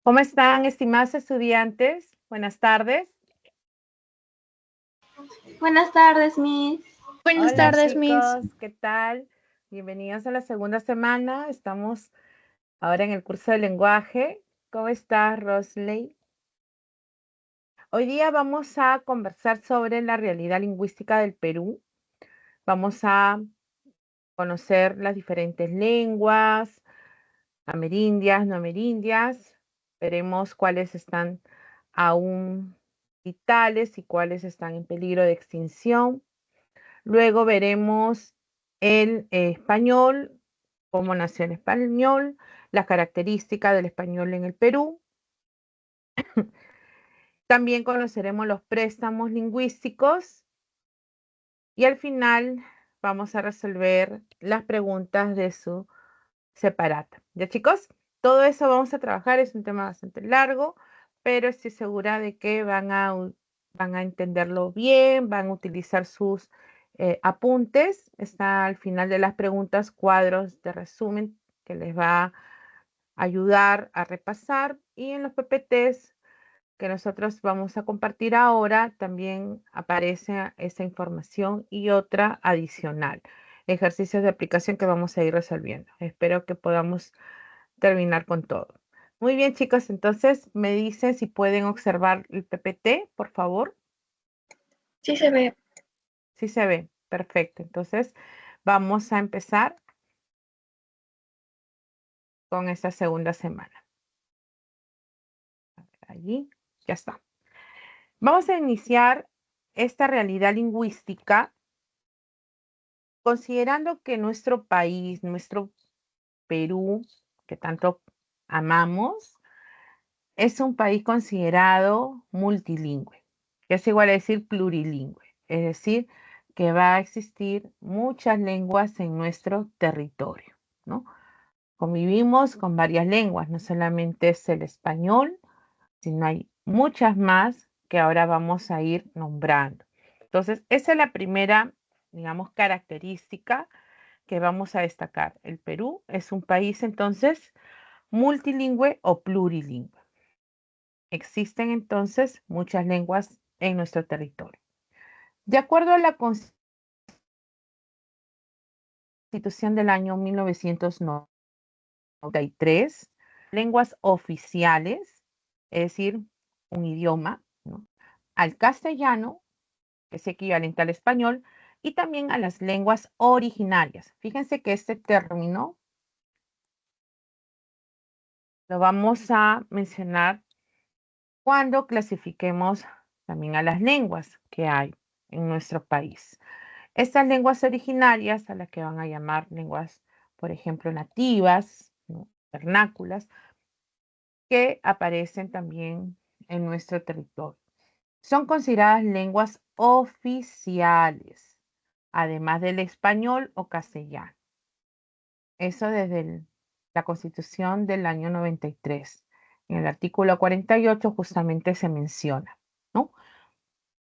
¿Cómo están, estimados estudiantes? Buenas tardes. Buenas tardes, Miss. Buenas Hola, tardes, Miss. chicos, ¿qué tal? Bienvenidos a la segunda semana. Estamos ahora en el curso de lenguaje. ¿Cómo estás, Rosley? Hoy día vamos a conversar sobre la realidad lingüística del Perú. Vamos a conocer las diferentes lenguas, amerindias, no amerindias. Veremos cuáles están aún vitales y cuáles están en peligro de extinción. Luego veremos el español, cómo nació el español, las características del español en el Perú. También conoceremos los préstamos lingüísticos y al final vamos a resolver las preguntas de su separata. ¿Ya, chicos? Todo eso vamos a trabajar, es un tema bastante largo, pero estoy segura de que van a entenderlo bien, van a utilizar sus apuntes. Está al final de las preguntas cuadros de resumen que les va a ayudar a repasar, y en los PPTs que nosotros vamos a compartir ahora también aparece esa información y otra adicional. Ejercicios de aplicación que vamos a ir resolviendo. Espero que podamos terminar con todo. Muy bien, chicos, entonces me dicen si pueden observar el PPT, por favor. Sí se ve. Sí se ve, perfecto. Entonces vamos a empezar con esta segunda semana. Allí, ya está. Vamos a iniciar esta realidad lingüística considerando que nuestro país, nuestro Perú, que tanto amamos, es un país considerado multilingüe, que es igual a decir plurilingüe, es decir, que va a existir muchas lenguas en nuestro territorio, ¿no? Convivimos con varias lenguas, no solamente es el español, sino hay muchas más que ahora vamos a ir nombrando. Entonces, esa es la primera, digamos, característica que vamos a destacar. El Perú es un país entonces multilingüe o plurilingüe. Existen entonces muchas lenguas en nuestro territorio. De acuerdo a la Constitución del año 1993, lenguas oficiales, es decir, un idioma, ¿no?, al castellano, que es equivalente al español, y también a las lenguas originarias. Fíjense que este término lo vamos a mencionar cuando clasifiquemos también a las lenguas que hay en nuestro país. Estas lenguas originarias, a las que van a llamar lenguas, por ejemplo, nativas, ¿no?, vernáculas, que aparecen también en nuestro territorio. Son consideradas lenguas oficiales, además del español o castellano. Eso desde la Constitución del año 93. En el artículo 48 justamente se menciona, ¿no?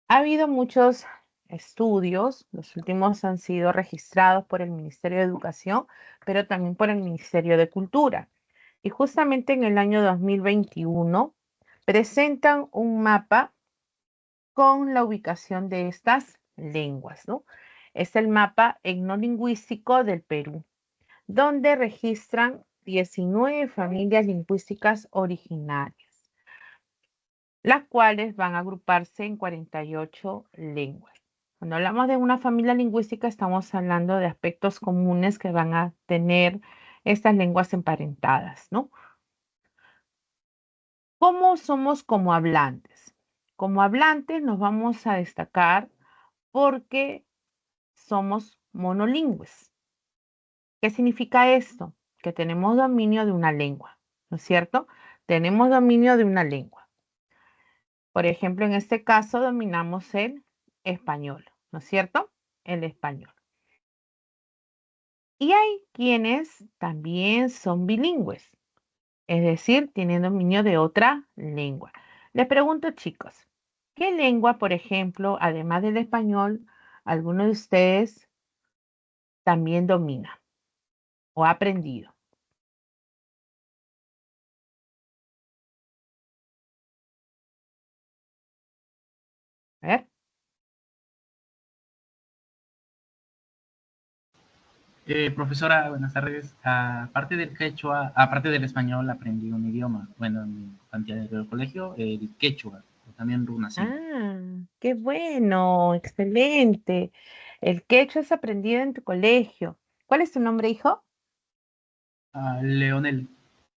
Ha habido muchos estudios, los últimos han sido registrados por el Ministerio de Educación, pero también por el Ministerio de Cultura. Y justamente en el año 2021 presentan un mapa con la ubicación de estas lenguas, ¿no? Es el mapa etnolingüístico del Perú, donde registran 19 familias lingüísticas originarias, las cuales van a agruparse en 48 lenguas. Cuando hablamos de una familia lingüística, estamos hablando de aspectos comunes que van a tener estas lenguas emparentadas, ¿no? ¿Cómo somos como hablantes? Como hablantes nos vamos a destacar porque somos monolingües. ¿Qué significa esto? Que tenemos dominio de una lengua, ¿no es cierto? Tenemos dominio de una lengua. Por ejemplo, en este caso dominamos el español, ¿no es cierto? El español. Y hay quienes también son bilingües, es decir, tienen dominio de otra lengua. Les pregunto, chicos, ¿qué lengua, por ejemplo, además del español, alguno de ustedes también domina o ha aprendido? A ver. Profesora, buenas tardes. Aparte del quechua, aparte del español, aprendí un idioma. Bueno, en el colegio, el quechua, también runací. Ah, qué bueno, excelente. El quechua es aprendido en tu colegio. ¿Cuál es tu nombre, hijo? Leonel.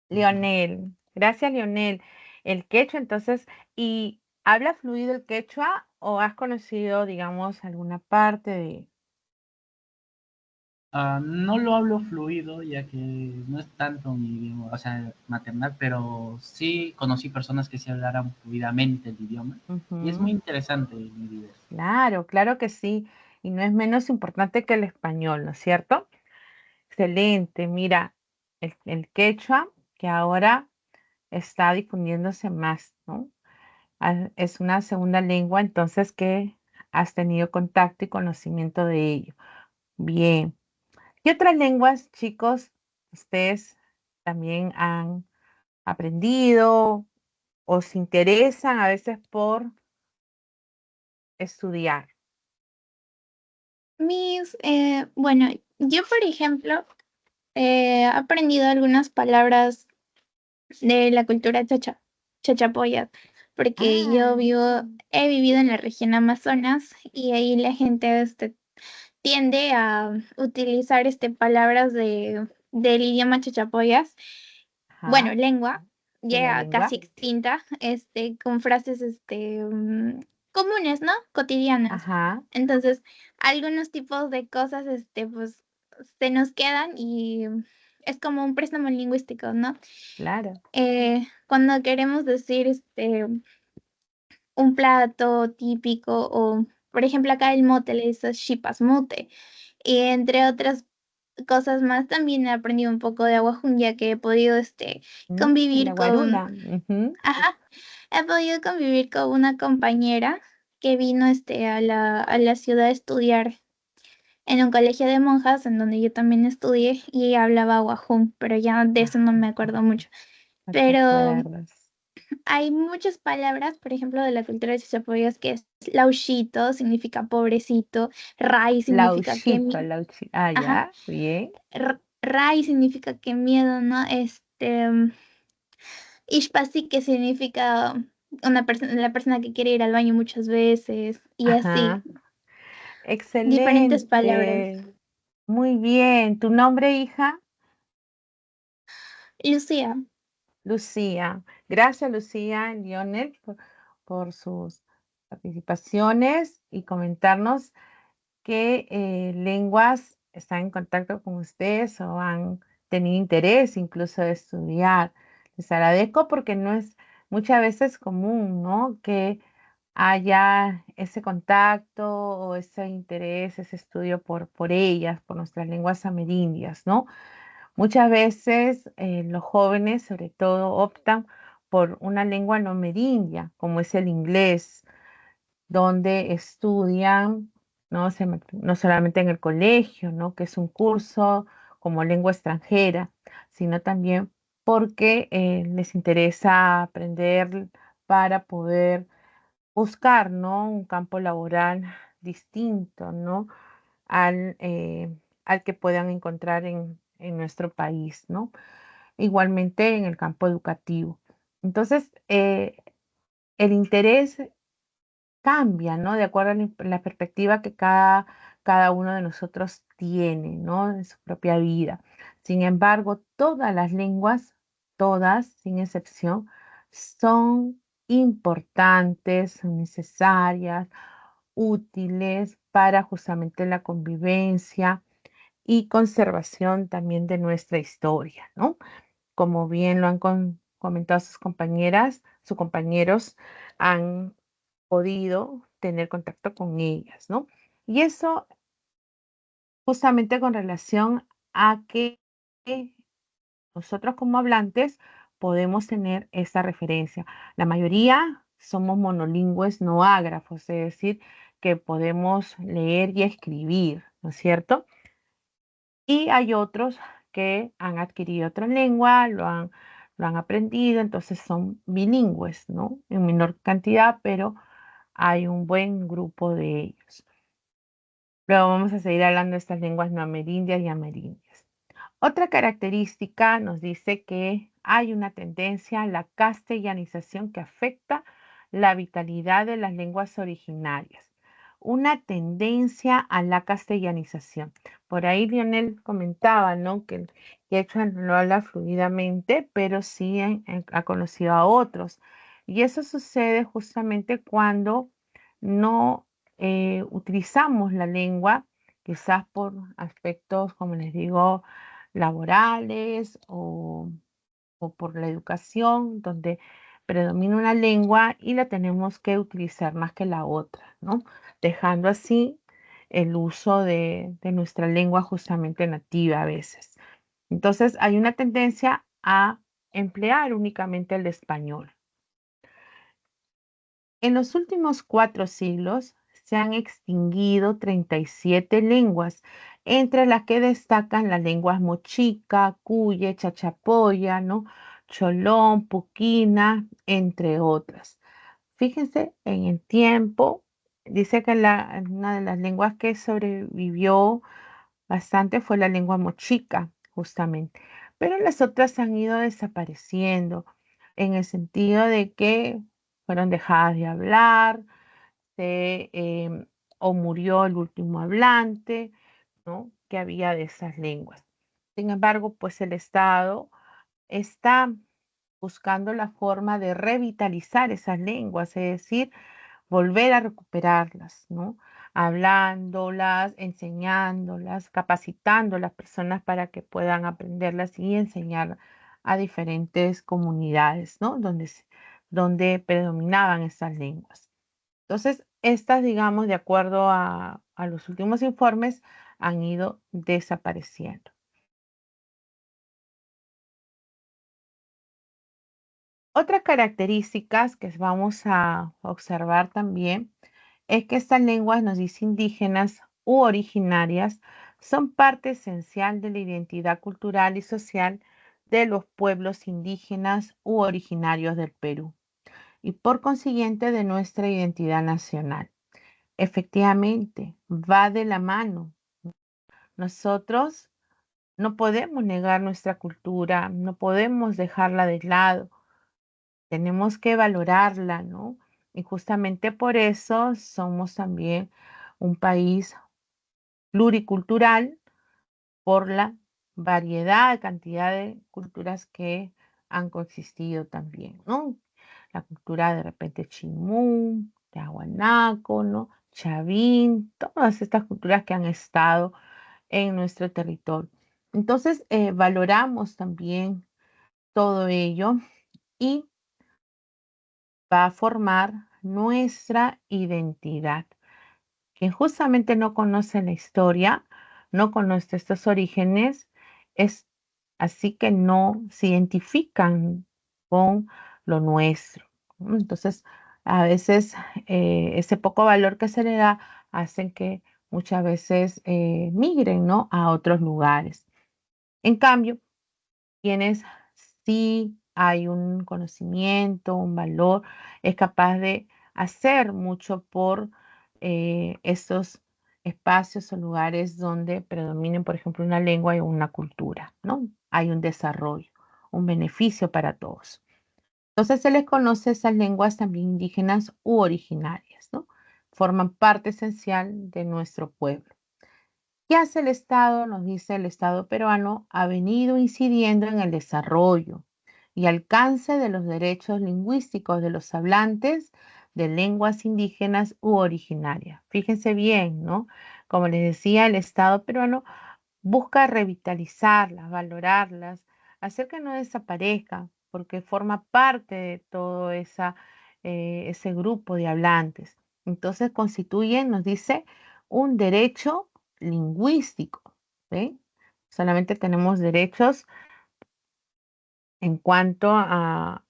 Leonel. Gracias, Leonel. El quechua, entonces, ¿y habla fluido el quechua o has conocido, digamos, alguna parte de... No lo hablo fluido, ya que no es tanto mi idioma, o sea, maternal, pero sí conocí personas que sí hablaran fluidamente el idioma. Y es muy Ujú. interesante mi vida. Claro, claro que sí. Y no es menos importante que el español, ¿no es cierto? Excelente. Mira, el quechua, que ahora está difundiéndose más, ¿no? Es una segunda lengua, entonces que has tenido contacto y conocimiento de ello. Bien. ¿Qué otras lenguas, chicos, ustedes también han aprendido o se interesan a veces por estudiar? Bueno, yo por ejemplo he aprendido algunas palabras de la cultura chachapoyas, porque Ah, he vivido en la región Amazonas y ahí la gente tiende a utilizar palabras del idioma chachapoyas, bueno, ajá, lengua, de la ya casi lengua. extinta, con frases comunes, ¿no? Cotidianas. Ajá, Entonces, algunos tipos de cosas, pues, se nos quedan y es como un préstamo lingüístico, ¿no? claro. Cuando queremos decir, un plato típico o, por ejemplo, acá el mote le dice shipas mote. Y entre otras cosas más, también he aprendido un poco de aguajún, ya que he podido La convivir con, guaruna. Ujú. ajá, he podido convivir con una compañera que vino a la ciudad a estudiar en un colegio de monjas, en donde yo también estudié, y ella hablaba aguajún, pero ya de eso no Ah, me acuerdo mucho. no te Pero acuerdas. hay muchas palabras, por ejemplo, de la cultura de Chachapoyas, que es lauchito, significa pobrecito, ray significa Lauchito, lauchito. Ah, ajá, ya, bien. ray significa que miedo, ¿no? Ishpasi, que significa una persona, la persona que quiere ir al baño muchas veces, y así, Ajá. diferentes palabras. Excelente. Muy bien. ¿Tu nombre, hija? Lucía, Lucía. Gracias, Lucía, Lionel, por sus participaciones y comentarnos qué lenguas están en contacto con ustedes o han tenido interés incluso de estudiar. Les agradezco porque no es muchas veces común, ¿no? Que haya ese contacto o ese interés, ese estudio por ellas, por nuestras lenguas amerindias, ¿no? Muchas veces los jóvenes, sobre todo, optan por una lengua no merindia, como es el inglés, donde estudian, ¿no? No solamente en el colegio, ¿no? Que es un curso como lengua extranjera, sino también porque les interesa aprender para poder buscar, ¿no? Un campo laboral distinto, ¿no? Al que puedan encontrar en nuestro país, ¿no? Igualmente en el campo educativo. Entonces, el interés cambia, ¿no? De acuerdo a la perspectiva que cada uno de nosotros tiene, ¿no? En su propia vida. Sin embargo, todas las lenguas, todas, sin excepción, son importantes, son necesarias, útiles para justamente la convivencia y conservación también de nuestra historia, ¿no? Como bien lo han comentado sus compañeras, sus compañeros han podido tener contacto con ellas, ¿no? Y eso justamente con relación a que nosotros como hablantes podemos tener esa referencia. La mayoría somos monolingües no ágrafos, es decir, que podemos leer y escribir, ¿no es cierto? Y hay otros que han adquirido otra lengua, lo han aprendido, entonces son bilingües, ¿no? En menor cantidad, pero hay un buen grupo de ellos. Luego vamos a seguir hablando de estas lenguas no amerindias y amerindias. Otra característica nos dice que hay una tendencia a la castellanización que afecta la vitalidad de las lenguas originarias. Una tendencia a la castellanización. Por ahí Lionel comentaba, ¿no? Que el quechua no lo habla fluidamente, pero sí ha conocido a otros. Y eso sucede justamente cuando no utilizamos la lengua, quizás por aspectos, como les digo, laborales o por la educación, donde predomina una lengua y la tenemos que utilizar más que la otra, ¿no? Dejando así el uso de nuestra lengua justamente nativa a veces. Entonces hay una tendencia a emplear únicamente el español. En los últimos 4 siglos se han extinguido 37 lenguas, entre las que destacan las lenguas mochica, cuye, chachapoya, ¿no? Cholón, puquina, entre otras. Fíjense en el tiempo, dice que una de las lenguas que sobrevivió bastante fue la lengua mochica, justamente, pero las otras han ido desapareciendo en el sentido de que fueron dejadas de hablar, o murió el último hablante, ¿no? Que había de esas lenguas. Sin embargo, pues el Estado está buscando la forma de revitalizar esas lenguas, es decir, volver a recuperarlas, ¿no? Hablándolas, enseñándolas, capacitando a las personas para que puedan aprenderlas y enseñar a diferentes comunidades, ¿no? Donde predominaban esas lenguas. Entonces, estas, digamos, de acuerdo a los últimos informes, han ido desapareciendo. Otras características que vamos a observar también es que estas lenguas, nos dice, indígenas u originarias, son parte esencial de la identidad cultural y social de los pueblos indígenas u originarios del Perú y por consiguiente de nuestra identidad nacional. Efectivamente, va de la mano. Nosotros no podemos negar nuestra cultura, no podemos dejarla de lado, tenemos que valorarla, ¿no? Y justamente por eso somos también un país pluricultural, por la variedad, cantidad de culturas que han coexistido también, ¿no? La cultura de repente chimú, tiahuanaco, ¿no? Chavín, todas estas culturas que han estado en nuestro territorio. Entonces, valoramos también todo ello y va a formar nuestra identidad. Quien justamente no conoce la historia, no conoce estos orígenes, es así que no se identifican con lo nuestro, ¿no? Entonces, a veces ese poco valor que se le da hacen que muchas veces migren, ¿no? A otros lugares. En cambio, quienes sí hay un conocimiento, un valor, es capaz de hacer mucho por estos espacios o lugares donde predominen, por ejemplo, una lengua y una cultura, ¿no? Hay un desarrollo, un beneficio para todos. Entonces se les conoce esas lenguas también indígenas u originarias, ¿no? Forman parte esencial de nuestro pueblo. ¿Qué hace el Estado? Nos dice el Estado peruano ha venido incidiendo en el desarrollo y alcance de los derechos lingüísticos de los hablantes de lenguas indígenas u originarias. Fíjense bien, ¿no? Como les decía, el Estado peruano busca revitalizarlas, valorarlas, hacer que no desaparezcan, porque forma parte de todo ese grupo de hablantes. Entonces constituyen, nos dice, un derecho lingüístico, ¿sí? Solamente tenemos derechos en cuanto a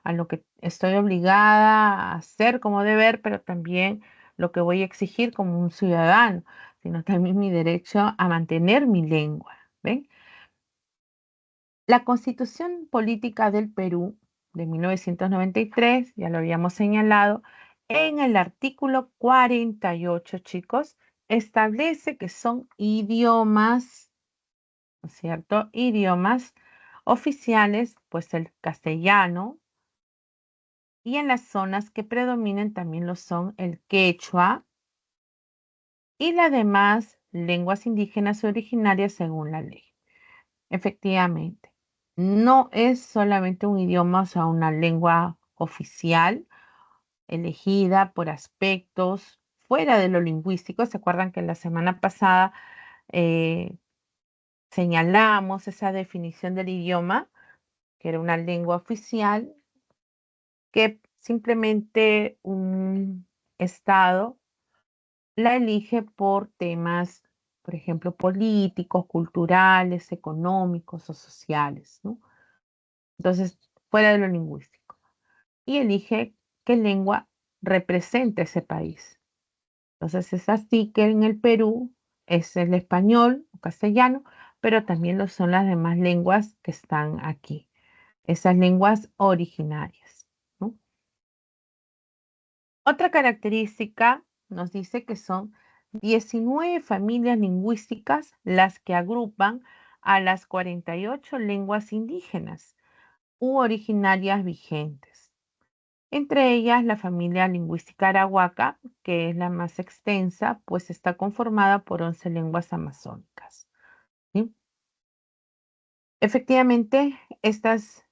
lo que estoy obligada a hacer como deber, pero también lo que voy a exigir como un ciudadano, sino también mi derecho a mantener mi lengua, ¿ven? La Constitución Política del Perú de 1993, ya lo habíamos señalado, En el artículo 48, chicos, establece que son idiomas, ¿no es cierto? Idiomas oficiales, pues el castellano, y en las zonas que predominen también lo son el quechua y las demás lenguas indígenas originarias según la ley. Efectivamente, no es solamente un idioma, o sea, una lengua oficial elegida por aspectos fuera de lo lingüístico. ¿Se acuerdan que la semana pasada eh, señalamos esa definición del idioma, que era una lengua oficial, que simplemente un estado la elige por temas, por ejemplo, políticos, culturales, económicos o sociales, ¿no? Entonces, fuera de lo lingüístico. Y elige qué lengua representa ese país. Entonces, es así que en el Perú es el español o castellano, pero también lo son las demás lenguas que están aquí, esas lenguas originarias, ¿no? Otra característica nos dice que son 19 familias lingüísticas las que agrupan a las 48 lenguas indígenas u originarias vigentes. Entre ellas, la familia lingüística arahuaca, que es la más extensa, pues está conformada por 11 lenguas amazónicas, ¿sí? Efectivamente, estas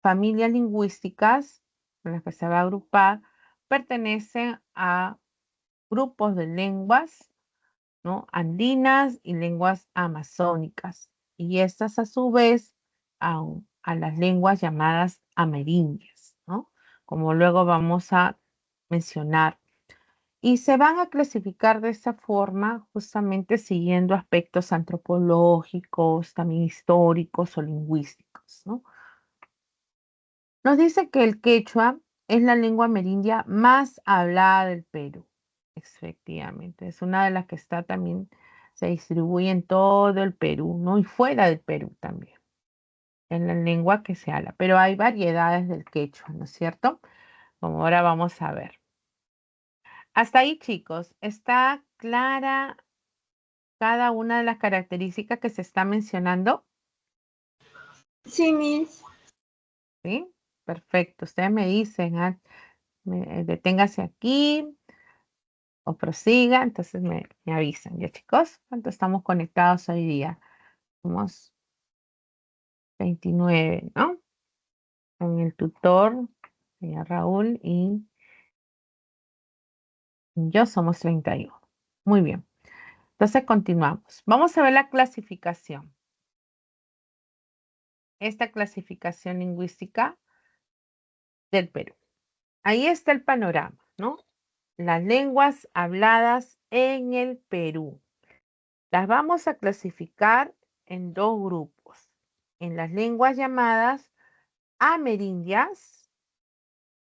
familias lingüísticas en las que se va a agrupar pertenecen a grupos de lenguas, ¿no? Andinas y lenguas amazónicas. Y estas a su vez a las lenguas llamadas amerindias, ¿no? Como luego vamos a mencionar. Y se van a clasificar de esa forma justamente siguiendo aspectos antropológicos, también históricos o lingüísticos, ¿no? Nos dice que el quechua es la lengua amerindia más hablada del Perú. Efectivamente, es una de las que está también, se distribuye en todo el Perú, ¿no? Y fuera del Perú también, en la lengua que se habla. Pero hay variedades del quechua, ¿no es cierto? Como ahora vamos a ver. Hasta ahí, chicos, ¿está clara cada una de las características que se está mencionando? Sí, Miss. ¿Sí? Perfecto. Ustedes me dicen, deténgase aquí o prosiga, entonces me avisan. ¿Ya, chicos? ¿Cuánto estamos conectados hoy día? Somos 29, ¿no? Con el tutor, señor Raúl, y yo somos 31. Muy bien. Entonces continuamos. Vamos a ver la clasificación. Esta clasificación lingüística del Perú. Ahí está el panorama, ¿no? Las lenguas habladas en el Perú. Las vamos a clasificar en dos grupos. En las lenguas llamadas amerindias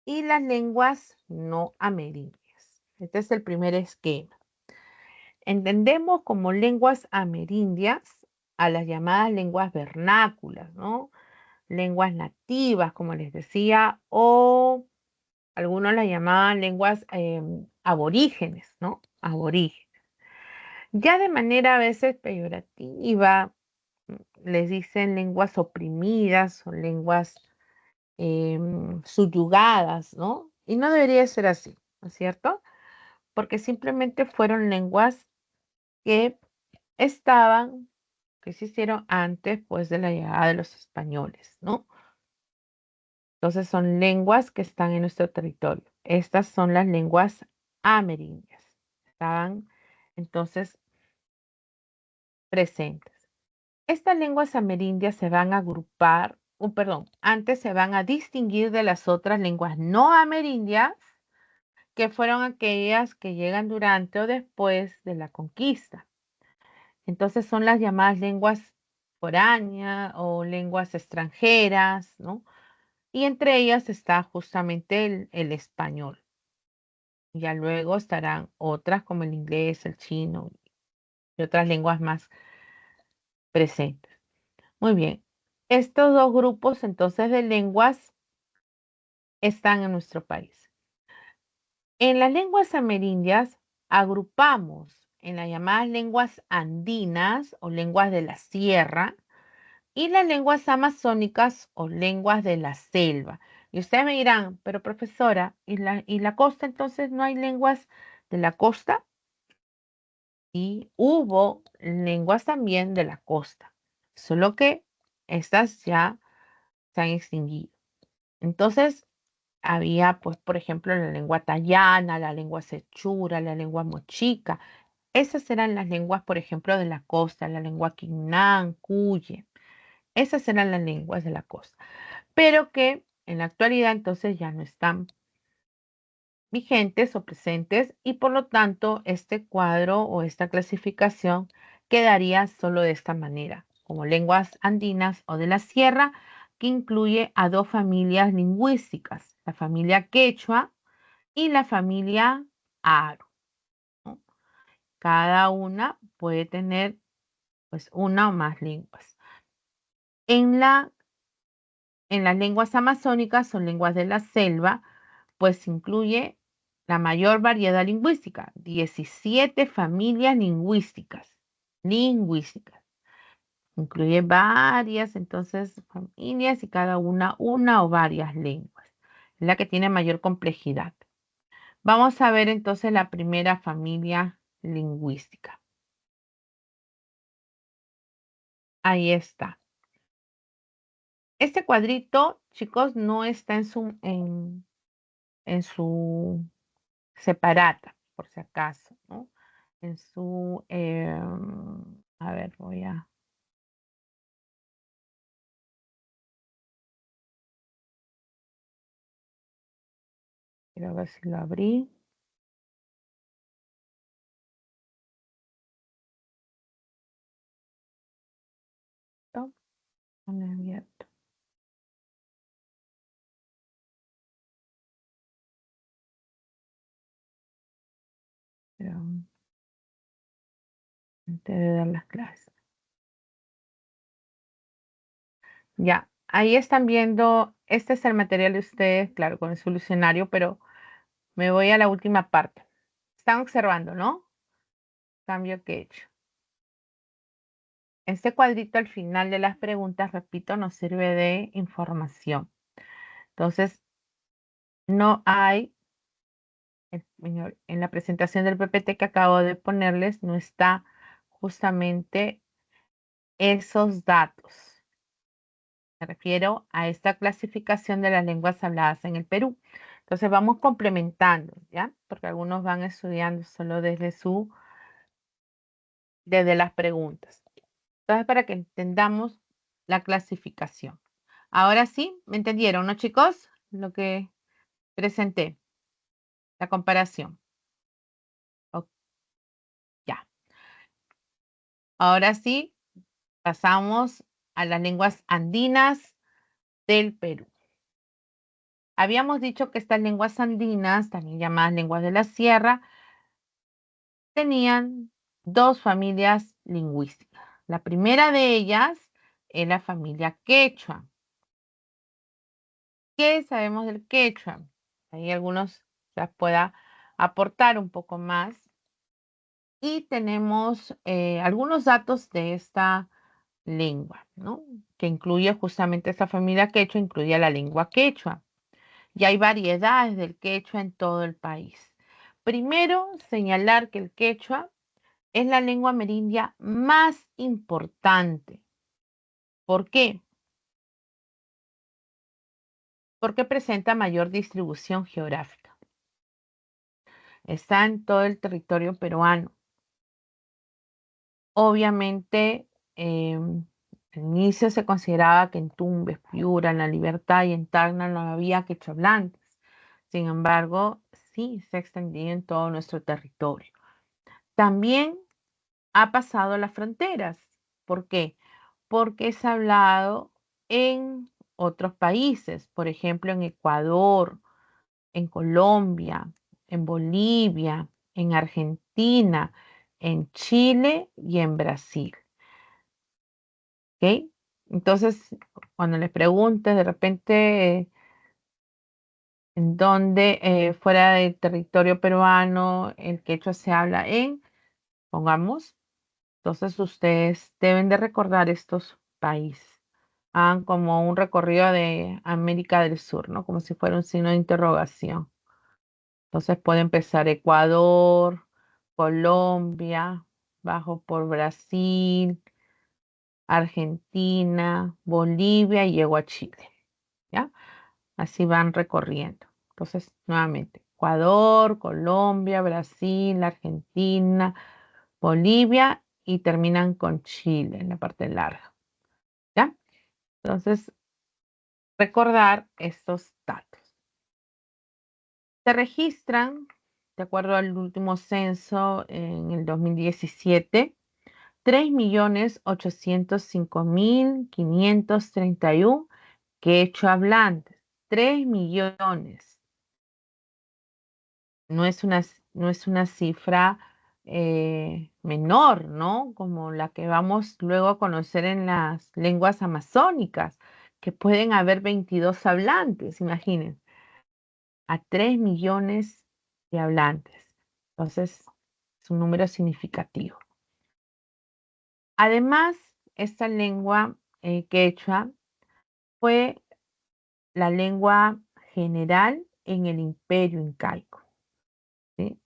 y las lenguas no amerindias. Este es el primer esquema. Entendemos como lenguas amerindias a las llamadas lenguas vernáculas, ¿no? Lenguas nativas, como les decía, o algunos las llamaban lenguas aborígenes, ¿no? Aborígenes. Ya de manera a veces peyorativa, les dicen lenguas oprimidas o lenguas subyugadas, ¿no? Y no debería ser así, ¿no es cierto? Porque simplemente fueron lenguas que estaban, que se hicieron antes, pues, de la llegada de los españoles, ¿no? Entonces son lenguas que están en nuestro territorio. Estas son las lenguas amerindias. Estaban entonces presentes. Estas lenguas amerindias se van a agrupar, perdón, antes se van a distinguir de las otras lenguas no amerindias, que fueron aquellas que llegan durante o después de la conquista. Entonces son las llamadas lenguas foráneas o lenguas extranjeras, ¿no? Y entre ellas está justamente el español. Ya luego estarán otras como el inglés, el chino y otras lenguas más presentes. Muy bien. Estos dos grupos entonces de lenguas están en nuestro país. En las lenguas amerindias agrupamos en las llamadas lenguas andinas o lenguas de la sierra y las lenguas amazónicas o lenguas de la selva. Y ustedes me dirán, pero profesora, ¿y la costa entonces no hay lenguas de la costa? Y hubo lenguas también de la costa, solo que estas ya se han extinguido. Entonces, había, pues, por ejemplo, la lengua tayana, la lengua sechura, la lengua mochica. Esas eran las lenguas, por ejemplo, de la costa, la lengua quinnán, cuye. Esas eran las lenguas de la costa, pero que en la actualidad entonces ya no están vigentes o presentes y por lo tanto este cuadro o esta clasificación quedaría solo de esta manera, como lenguas andinas o de la sierra, que incluye a dos familias lingüísticas, la familia quechua y la familia aro, ¿no? Cada una puede tener pues una o más lenguas. En las lenguas amazónicas o lenguas de la selva, pues incluye la mayor variedad lingüística, 17 familias lingüísticas. Lingüísticas. Incluye varias, entonces, familias y cada una o varias lenguas. Es la que tiene mayor complejidad. Vamos a ver entonces la primera familia lingüística. Ahí está. Este cuadrito, chicos, no está en su separata, por si acaso, ¿no? En su, a ver, quiero ver si lo abrí. No, no lo he abierto. Pero antes de dar las clases. Ya, ahí están viendo, este es el material de ustedes, claro, con el solucionario, pero me voy a la última parte. Están observando, ¿no? Cambio que he hecho. Este cuadrito al final de las preguntas, repito, nos sirve de información. Entonces, no hay, en la presentación del PPT que acabo de ponerles, no está justamente esos datos. Me refiero a esta clasificación de las lenguas habladas en el Perú. Entonces vamos complementando, ¿ya? Porque algunos van estudiando solo desde las preguntas. Entonces, para que entendamos la clasificación. Ahora sí, ¿me entendieron, no, chicos? Lo que presenté, la comparación. Ok, ya. Ahora sí, pasamos a las lenguas andinas del Perú. Habíamos dicho que estas lenguas andinas, también llamadas lenguas de la sierra, tenían dos familias lingüísticas. La primera de ellas es la familia quechua. ¿Qué sabemos del quechua? Ahí algunos las pueda aportar un poco más. Y tenemos algunos datos de esta lengua, ¿no? Que incluye justamente esta familia quechua, incluye la lengua quechua. Y hay variedades del quechua en todo el país. Primero, señalar que el quechua es la lengua amerindia más importante. ¿Por qué? Porque presenta mayor distribución geográfica. Está en todo el territorio peruano. Obviamente, al inicio se consideraba que en Tumbes, Piura, en La Libertad y en Tacna no había quechohablantes. Sin embargo, sí se ha extendido en todo nuestro territorio. También ha pasado las fronteras. ¿Por qué? Porque es hablado en otros países, por ejemplo, en Ecuador, en Colombia, en Bolivia, en Argentina, en Chile y en Brasil. ¿Ok? Entonces, cuando les preguntes, de repente en donde fuera del territorio peruano el quechua se habla en, pongamos, entonces ustedes deben de recordar estos países. Hagan como un recorrido de América del Sur, ¿no? Como si fuera un signo de interrogación. Entonces puede empezar Ecuador, Colombia, bajo por Brasil, Argentina, Bolivia y llego a Chile, ¿ya? Así van recorriendo. Entonces, nuevamente, Ecuador, Colombia, Brasil, Argentina, Bolivia y terminan con Chile en la parte larga, ¿ya? Entonces, recordar estos datos. Se registran, de acuerdo al último censo en el 2017, 3.805.531 quechua hablantes. 3 millones. No es una cifra menor, ¿no? Como la que vamos luego a conocer en las lenguas amazónicas, que pueden haber 22 hablantes, imaginen, a 3 millones de hablantes. Entonces, es un número significativo. Además, esta lengua quechua fue la lengua general en el imperio incaico, ¿sí?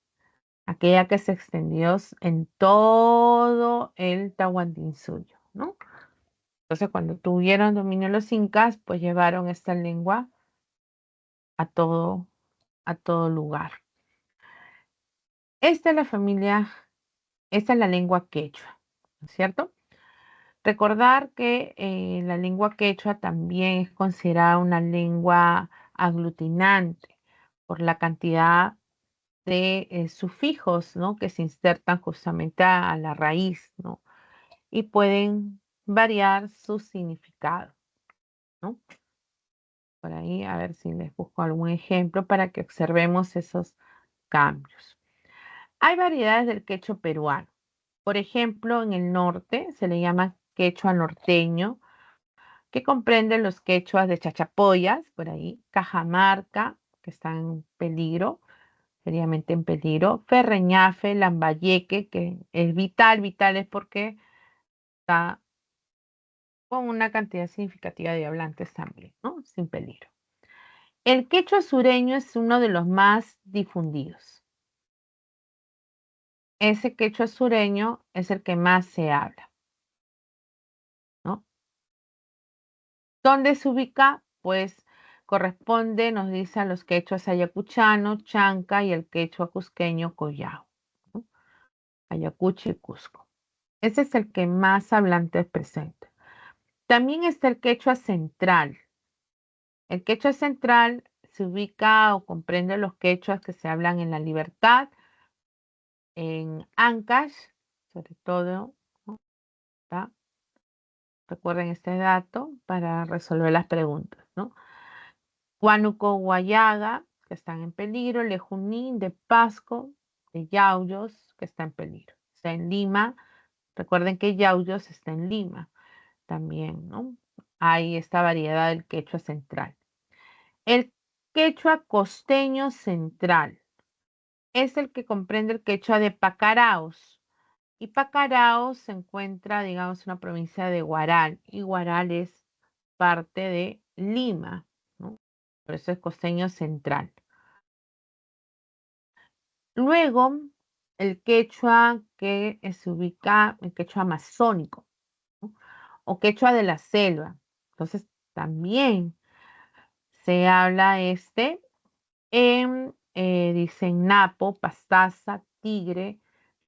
Aquella que se extendió en todo el Tahuantinsuyo, ¿no? Entonces, cuando tuvieron dominio los incas, pues llevaron esta lengua a todo lugar. Esta es la lengua quechua, ¿no es cierto? Recordar que la lengua quechua también es considerada una lengua aglutinante por la cantidad de sufijos, ¿no? Que se insertan justamente a la raíz, ¿no? Y pueden variar su significado, ¿no? Por ahí, a ver si les busco algún ejemplo para que observemos esos cambios. Hay variedades del quechua peruano. Por ejemplo, en el norte se le llama quechua norteño, que comprende los quechuas de Chachapoyas, por ahí, Cajamarca, que están en peligro, seriamente en peligro, Ferreñafe, Lambayeque, que es vital es porque está con una cantidad significativa de hablantes también, ¿no? Sin peligro. El quechua sureño es uno de los más difundidos. Ese quechua sureño es el que más se habla, ¿no? ¿Dónde se ubica? Pues corresponde, nos dice, a los quechuas ayacuchano, chanca y el quechua cusqueño collao, ¿no? Ayacucho y Cusco. Ese es el que más hablantes presenta. También está el quechua central. El quechua central se ubica o comprende los quechuas que se hablan en La Libertad, en Ancash, sobre todo, ¿no? ¿Está? Recuerden este dato para resolver las preguntas, ¿no? Huánuco, Guayaga, que están en peligro, Lejunín, de Pasco, de Yauyos, que está en peligro. Está en Lima. Recuerden que Yauyos está en Lima también, ¿no? Hay esta variedad del quechua central. El quechua costeño central es el que comprende el quechua de Pacaraos. Y Pacaraos se encuentra, digamos, en una provincia de Guaral. Y Guaral es parte de Lima, ¿no? Por eso es costeño central. Luego, el quechua que se ubica, el quechua amazónico, ¿no? O quechua de la selva. Entonces, también se habla dicen Napo, Pastaza, Tigre,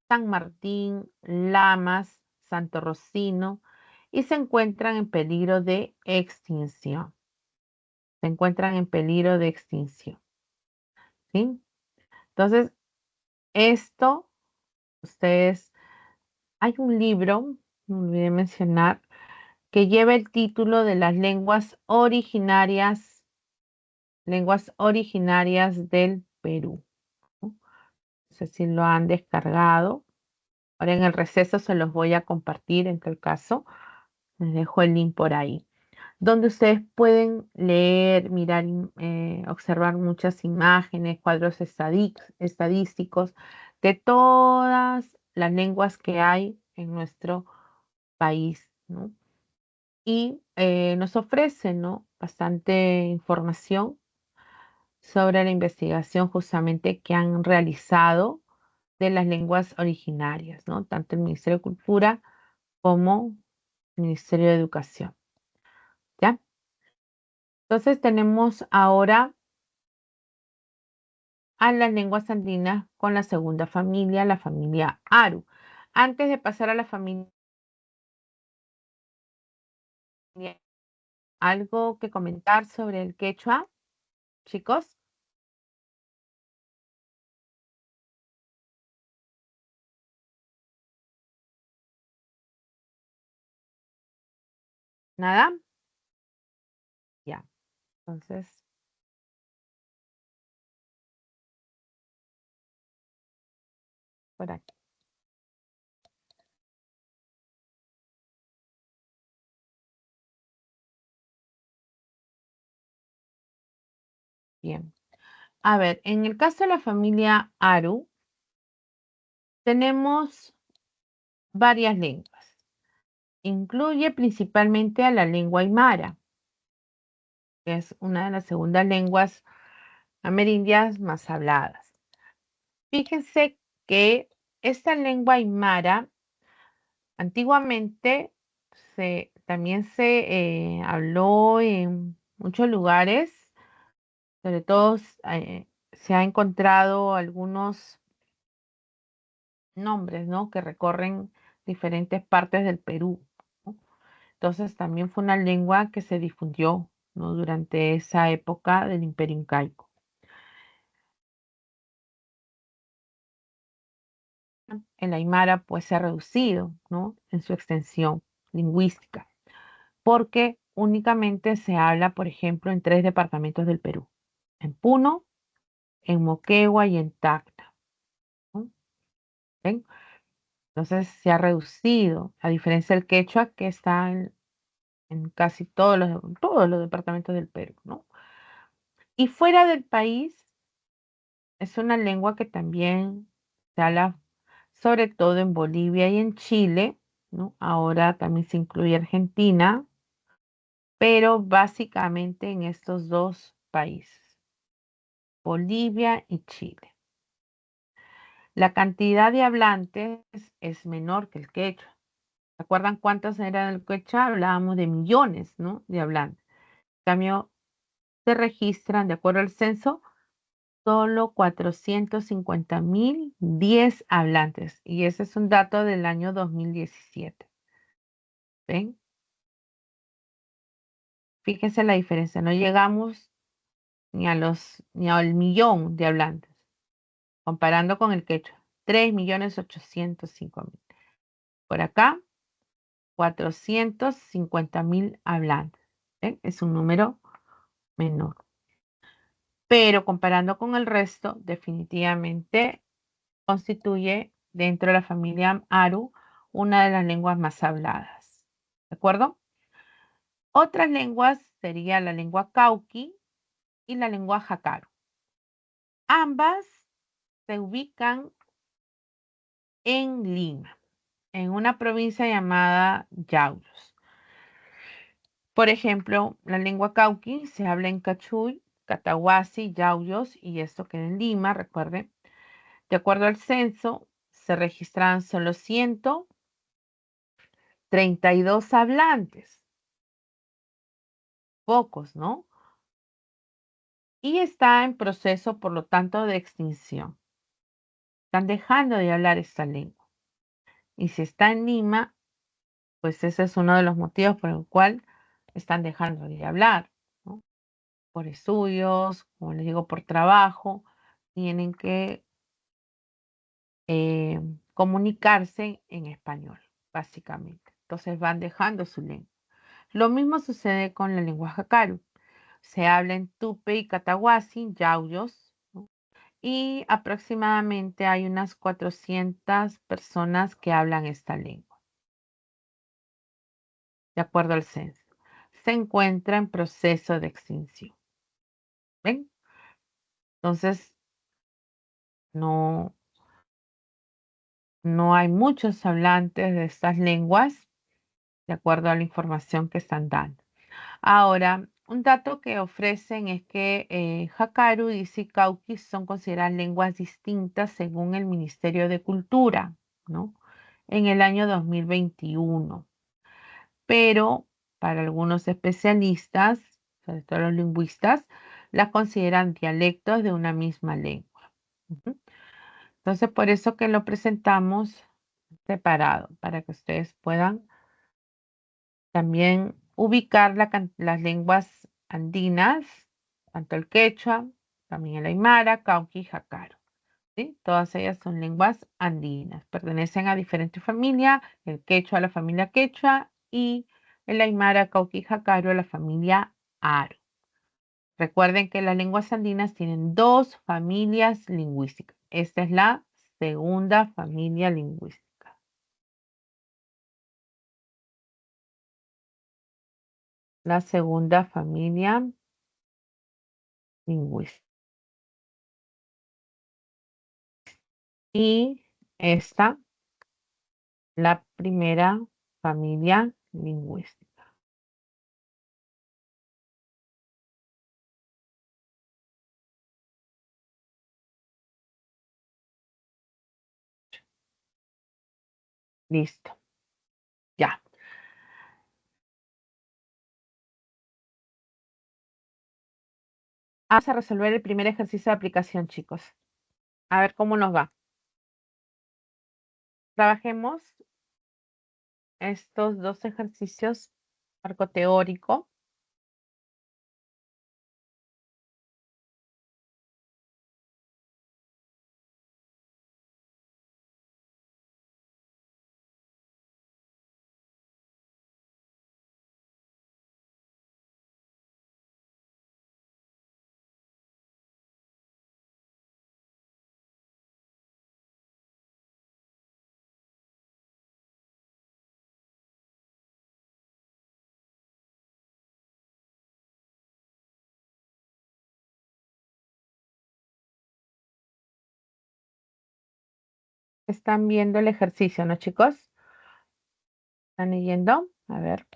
San Martín, Lamas, Santo Rocino, y se encuentran en peligro de extinción. Se encuentran en peligro de extinción, ¿sí? Entonces, esto, hay un libro, me olvidé mencionar, que lleva el título de las lenguas originarias del Perú, ¿no? No sé si lo han descargado. Ahora en el receso se los voy a compartir en tal caso. Les dejo el link por ahí. donde ustedes pueden leer, mirar, observar muchas imágenes, cuadros estadísticos de todas las lenguas que hay en nuestro país, ¿no? Y nos ofrece, ¿no?, bastante información sobre la investigación justamente que han realizado de las lenguas originarias, ¿no? Tanto el Ministerio de Cultura como el Ministerio de Educación, ¿ya? Entonces tenemos ahora a las lenguas andinas con la segunda familia, la familia Aru. Antes de pasar a la familia, ¿algo que comentar sobre el quechua, chicos? ¿Nada? Ya, entonces, por aquí. Bien. A ver, en el caso de la familia Aru, tenemos varias lenguas. Incluye principalmente a la lengua aymara, que es una de las segundas lenguas amerindias más habladas. Fíjense que esta lengua aymara antiguamente también se habló en muchos lugares, sobre todo se ha encontrado algunos nombres, ¿no?, que recorren diferentes partes del Perú, ¿no? Entonces también fue una lengua que se difundió, ¿no?, durante esa época del Imperio Incaico. El aymara pues se ha reducido, ¿no?, en su extensión lingüística, porque únicamente se habla, por ejemplo, en 3 departamentos del Perú: en Puno, en Moquegua y en Tacna, ¿no? ¿Ven? Entonces se ha reducido, a diferencia del quechua, que está en casi todos los departamentos del Perú, ¿no? Y fuera del país es una lengua que también se habla sobre todo en Bolivia y en Chile, ¿no? Ahora también se incluye Argentina, pero básicamente en estos dos países, Bolivia y Chile. La cantidad de hablantes es menor que el quechua. ¿Se acuerdan cuántos eran el quechua? Hablábamos de millones, ¿no?, de hablantes. En cambio, se registran, de acuerdo al censo, solo 450.010 hablantes. Y ese es un dato del año 2017. ¿Ven? Fíjense la diferencia. No llegamos ni al millón de hablantes, comparando con el quechua. 3.805.000. Por acá, 450.000 hablantes. ¿Ven? Es un número menor. Pero comparando con el resto, definitivamente constituye dentro de la familia Aru una de las lenguas más habladas. ¿De acuerdo? Otras lenguas sería la lengua cauqui y la lengua jacaru. Ambas se ubican en Lima, en una provincia llamada Yauyos. Por ejemplo, la lengua cauqui se habla en Cachuy, Catahuasi, Yauyos, y esto queda en Lima, recuerden. De acuerdo al censo, se registran solo 132 hablantes. Pocos, ¿no? Y está en proceso, por lo tanto, de extinción. Están dejando de hablar esta lengua. Y si está en Lima, pues ese es uno de los motivos por el cual están dejando de hablar, ¿no? Por estudios, como les digo, por trabajo, tienen que comunicarse en español, básicamente. Entonces van dejando su lengua. Lo mismo sucede con la lengua jacaru. Se habla en Tupe y Catahuasi, Yauyos, ¿no? Y aproximadamente hay unas 400 personas que hablan esta lengua, de acuerdo al censo. se encuentra en proceso de extinción. ¿Ven? Entonces, no hay muchos hablantes de estas lenguas de acuerdo a la información que están dando. Ahora, un dato que ofrecen es que Hakaru y Sikauki son consideradas lenguas distintas según el Ministerio de Cultura, ¿no? En el año 2021. Pero para algunos especialistas, sobre todo los lingüistas, las consideran dialectos de una misma lengua. Ujú. Entonces, por eso que lo presentamos separado, para que ustedes puedan también ubicar las lenguas andinas, tanto el quechua, también el aymara, cauqui y jacaro. ¿Sí? Todas ellas son lenguas andinas, pertenecen a diferentes familias, el quechua a la familia quechua y el aymara, cauqui y jacaro a la familia aro. Recuerden que las lenguas andinas tienen dos familias lingüísticas. Esta es la segunda familia lingüística. La segunda familia lingüística. Y esta, la primera familia lingüística. Listo. Ya. Vamos a resolver el primer ejercicio de aplicación, chicos. A ver cómo nos va. Trabajemos estos dos ejercicios, marco teórico. Están viendo el ejercicio, ¿no, chicos? ¿Están leyendo? A ver.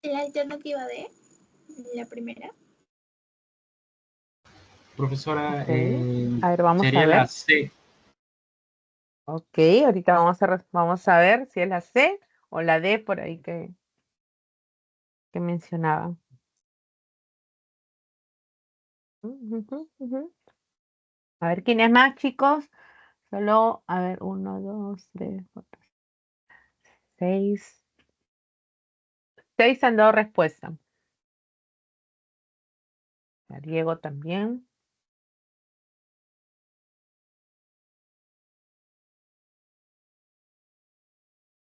La alternativa D, la primera. Profesora, Ok. A ver, vamos sería a la ver. C. Ok, ahorita vamos a ver si es la C o la D por ahí que mencionaban. Ujú, ujú. A ver, ¿quién es más, chicos? Solo, a ver, 1, 2, 3, 4, 6. 6 han dado respuesta. A Diego también.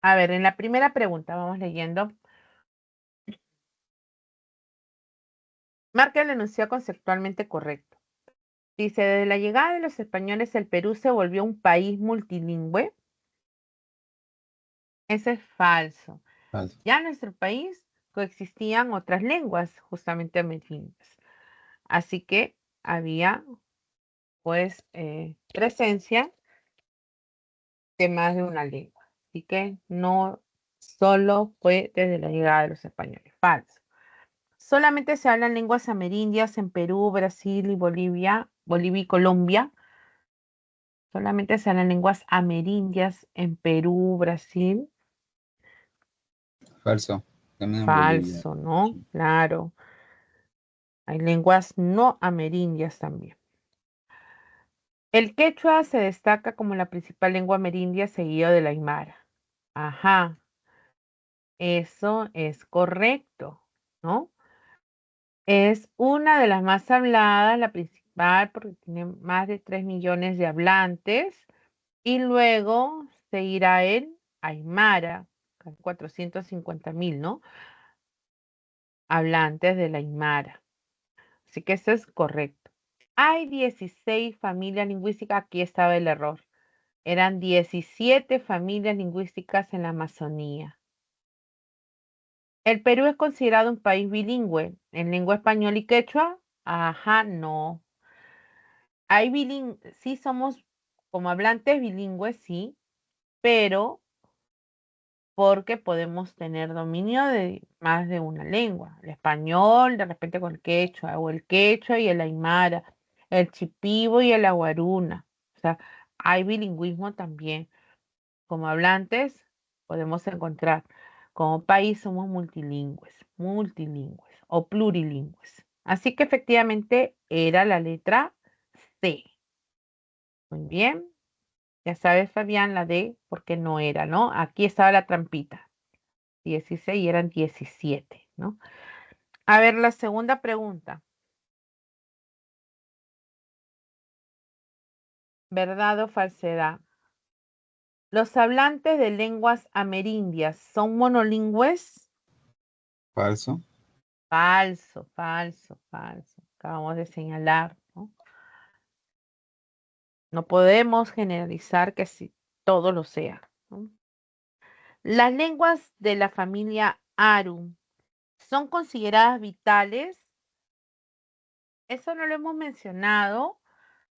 A ver, en la primera pregunta, vamos leyendo. Marca el enunciado conceptualmente correcto. Dice, desde la llegada de los españoles, el Perú se volvió un país multilingüe. Ese es falso. Falso. Ya en nuestro país coexistían otras lenguas, justamente amerindias. Así que había, pues, presencia de más de una lengua. Así que no solo fue desde la llegada de los españoles. Falso. Solamente se hablan lenguas amerindias en Perú, Brasil y Bolivia y Colombia. Solamente se hablan lenguas amerindias en Perú, Brasil. Falso. También en Bolivia. Falso, ¿no? Claro. Hay lenguas no amerindias también. El quechua se destaca como la principal lengua amerindia seguido del aymara. Ajá, eso es correcto, ¿no? Es una de las más habladas, la principal, porque tiene más de 3 millones de hablantes. Y luego seguirá el Aymara, 450.000, ¿no? Hablantes del Aymara. Así que eso es correcto. Hay 16 familias lingüísticas, aquí estaba el error. Eran 17 familias lingüísticas en la Amazonía. ¿El Perú es considerado un país bilingüe en lengua española y quechua? Ajá, no. Sí somos como hablantes bilingües, sí, pero porque podemos tener dominio de más de una lengua. El español, de repente con el quechua, o el quechua y el aymara, el chipibo y el aguaruna. O sea, hay bilingüismo también. Como hablantes podemos encontrar. Como país somos multilingües o plurilingües. Así que efectivamente era la letra C. Muy bien. Ya sabes, Fabián, la D, porque no era, ¿no? Aquí estaba la trampita. 16 y eran 17, ¿no? A ver, la segunda pregunta. ¿Verdad o falsedad? ¿Los hablantes de lenguas amerindias son monolingües? Falso. Falso, falso, falso. Acabamos de señalar, ¿no? No podemos generalizar que si todo lo sea, ¿no? Las lenguas de la familia Aru son consideradas vitales. Eso no lo hemos mencionado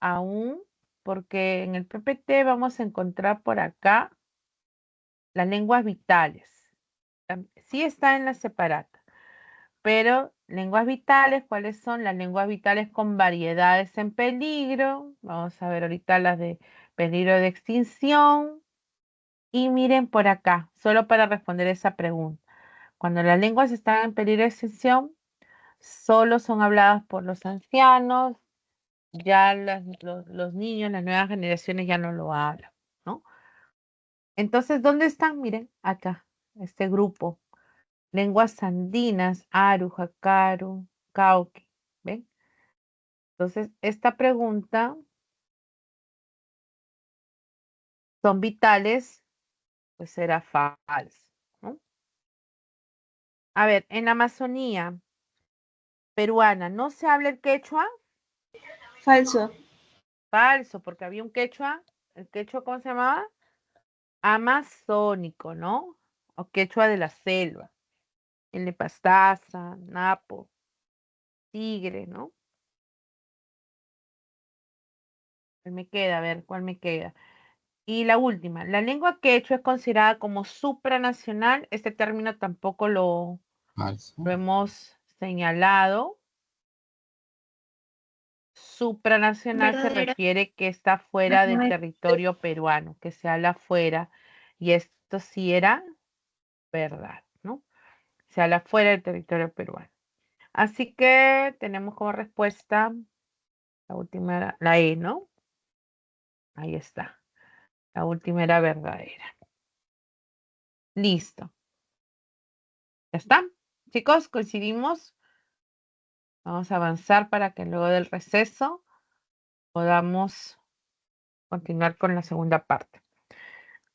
aún, porque en el PPT vamos a encontrar por acá las lenguas vitales. Sí está en la separata, pero lenguas vitales, ¿cuáles son? Las lenguas vitales con variedades en peligro. Vamos a ver ahorita las de peligro de extinción. Y miren por acá, solo para responder esa pregunta. Cuando las lenguas están en peligro de extinción, solo son habladas por los ancianos, ya los niños, las nuevas generaciones ya no lo hablan, ¿no? Entonces, ¿dónde están? Miren, acá, este grupo. Lenguas andinas, Aru, Jacaru, Cauqui, ¿ven? Entonces, esta pregunta son vitales, pues será falso, ¿no? A ver, en la Amazonía peruana, ¿no se habla el quechua? Falso. Falso, porque había un quechua, ¿el quechua cómo se llamaba? Amazónico, ¿no? O quechua de la selva. El de Pastaza, Napo, Tigre, ¿no? ¿Cuál me queda? A ver, ¿cuál me queda? Y la última, la lengua quechua es considerada como supranacional. Este término tampoco Falso. lo hemos señalado. Supranacional se Verdadero. refiere que está fuera del Ajá. territorio peruano, que se habla fuera. Y esto sí era verdad, ¿no? Se habla fuera del territorio peruano. Así que tenemos como respuesta la última, era la E, ¿no? Ahí está. La última era verdadera. Listo. ¿Ya está? Chicos, coincidimos. Vamos a avanzar para que luego del receso podamos continuar con la segunda parte.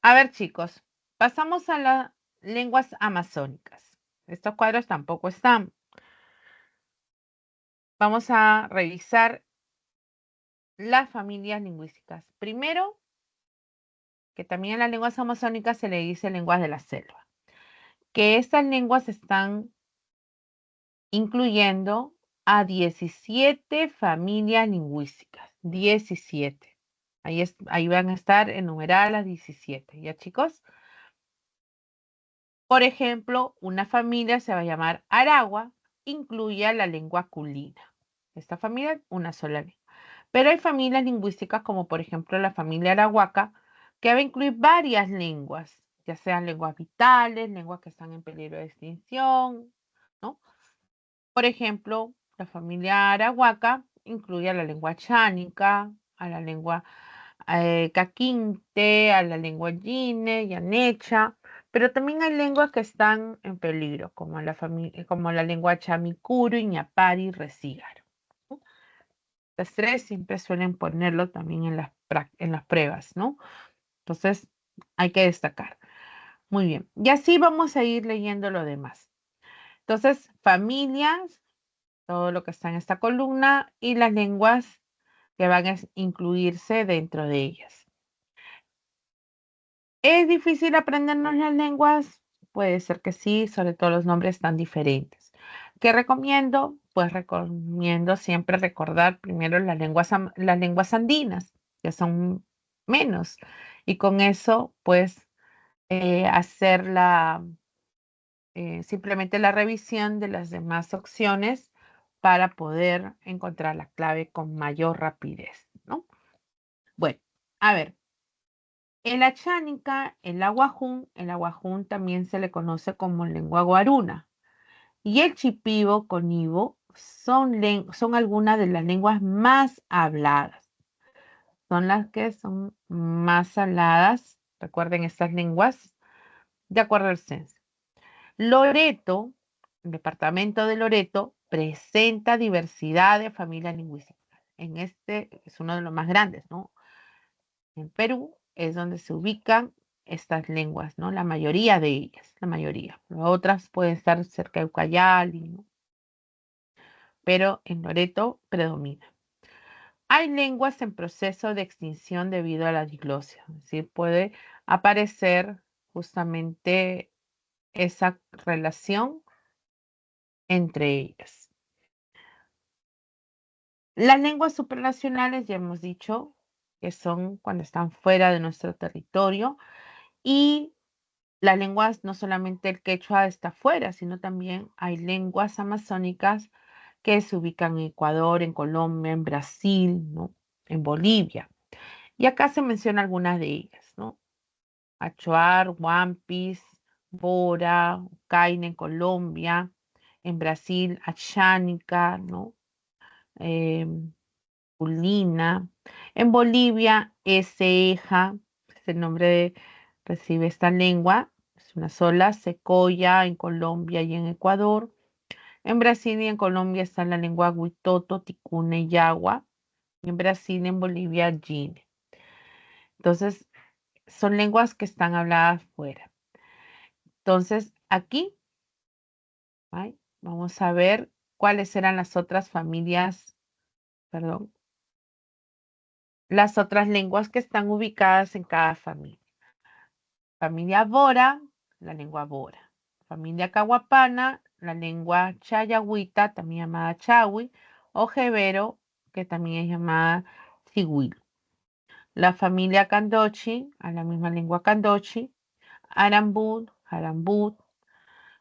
A ver, chicos, pasamos a las lenguas amazónicas. Estos cuadros tampoco están. Vamos a revisar las familias lingüísticas. Primero, que también en las lenguas amazónicas se le dice lenguas de la selva, que estas lenguas están incluyendo a 17 familias lingüísticas. 17. Ahí van a estar enumeradas las 17. ¿Ya, chicos? Por ejemplo, una familia se va a llamar Aragua, incluye la lengua culina. Esta familia, una sola lengua. Pero hay familias lingüísticas como por ejemplo la familia arahuaca, que va a incluir varias lenguas, ya sean lenguas vitales, lenguas que están en peligro de extinción, ¿no? Por ejemplo, la familia arahuaca incluye a la lengua chánica, a la lengua caquinte, a la lengua yine, yanecha. Pero también hay lenguas que están en peligro, como la lengua chamicuro, iñapari, recígaro. ¿No? Estas tres siempre suelen ponerlo también en las pruebas, ¿no? Entonces, hay que destacar. Muy bien. Y así vamos a ir leyendo lo demás. Entonces, familias, todo lo que está en esta columna, y las lenguas que van a incluirse dentro de ellas. ¿Es difícil aprendernos las lenguas? Puede ser que sí, sobre todo los nombres tan diferentes. ¿Qué recomiendo? Pues recomiendo siempre recordar primero las lenguas andinas, que son menos, y con eso, pues, hacer simplemente la revisión de las demás opciones para poder encontrar la clave con mayor rapidez, ¿no? Bueno, a ver, el achánica, el aguajún también se le conoce como lengua guaruna, y el chipivo con ivo son algunas de las lenguas más habladas. Son las que son más habladas, recuerden estas lenguas, de acuerdo al censo. Loreto, el departamento de Loreto, presenta diversidad de familias lingüísticas. En este es uno de los más grandes, ¿no? En Perú es donde se ubican estas lenguas, ¿no? La mayoría de ellas, la mayoría. Otras pueden estar cerca de Ucayali, ¿no? Pero en Loreto predomina. Hay lenguas en proceso de extinción debido a la diglosia, es decir, puede aparecer justamente esa relación entre ellas. Las lenguas supranacionales, ya hemos dicho, que son cuando están fuera de nuestro territorio, y las lenguas, no solamente el quechua está fuera, sino también hay lenguas amazónicas que se ubican en Ecuador, en Colombia, en Brasil, ¿no? En Bolivia. Y acá se menciona algunas de ellas, ¿no? Achuar, Wampis, Bora, Caine en Colombia, en Brasil, Achánica, ¿no? Ulina. En Bolivia, Eseja, es el nombre recibe esta lengua, es una sola, Secoya en Colombia y en Ecuador. En Brasil y en Colombia está la lengua Huitoto, Ticuna y Yagua. Y en Brasil y en Bolivia, Gine. Entonces, son lenguas que están habladas fuera. Entonces, aquí, ¿ay? Vamos a ver cuáles eran las otras familias, perdón, las otras lenguas que están ubicadas en cada familia. Familia Bora, la lengua Bora. Familia Cahuapana, la lengua Chayagüita, también llamada Chawi, o Jebero, que también es llamada Sigüilo. La familia Candochi, a la misma lengua Candochi. Arambud, Jarambud.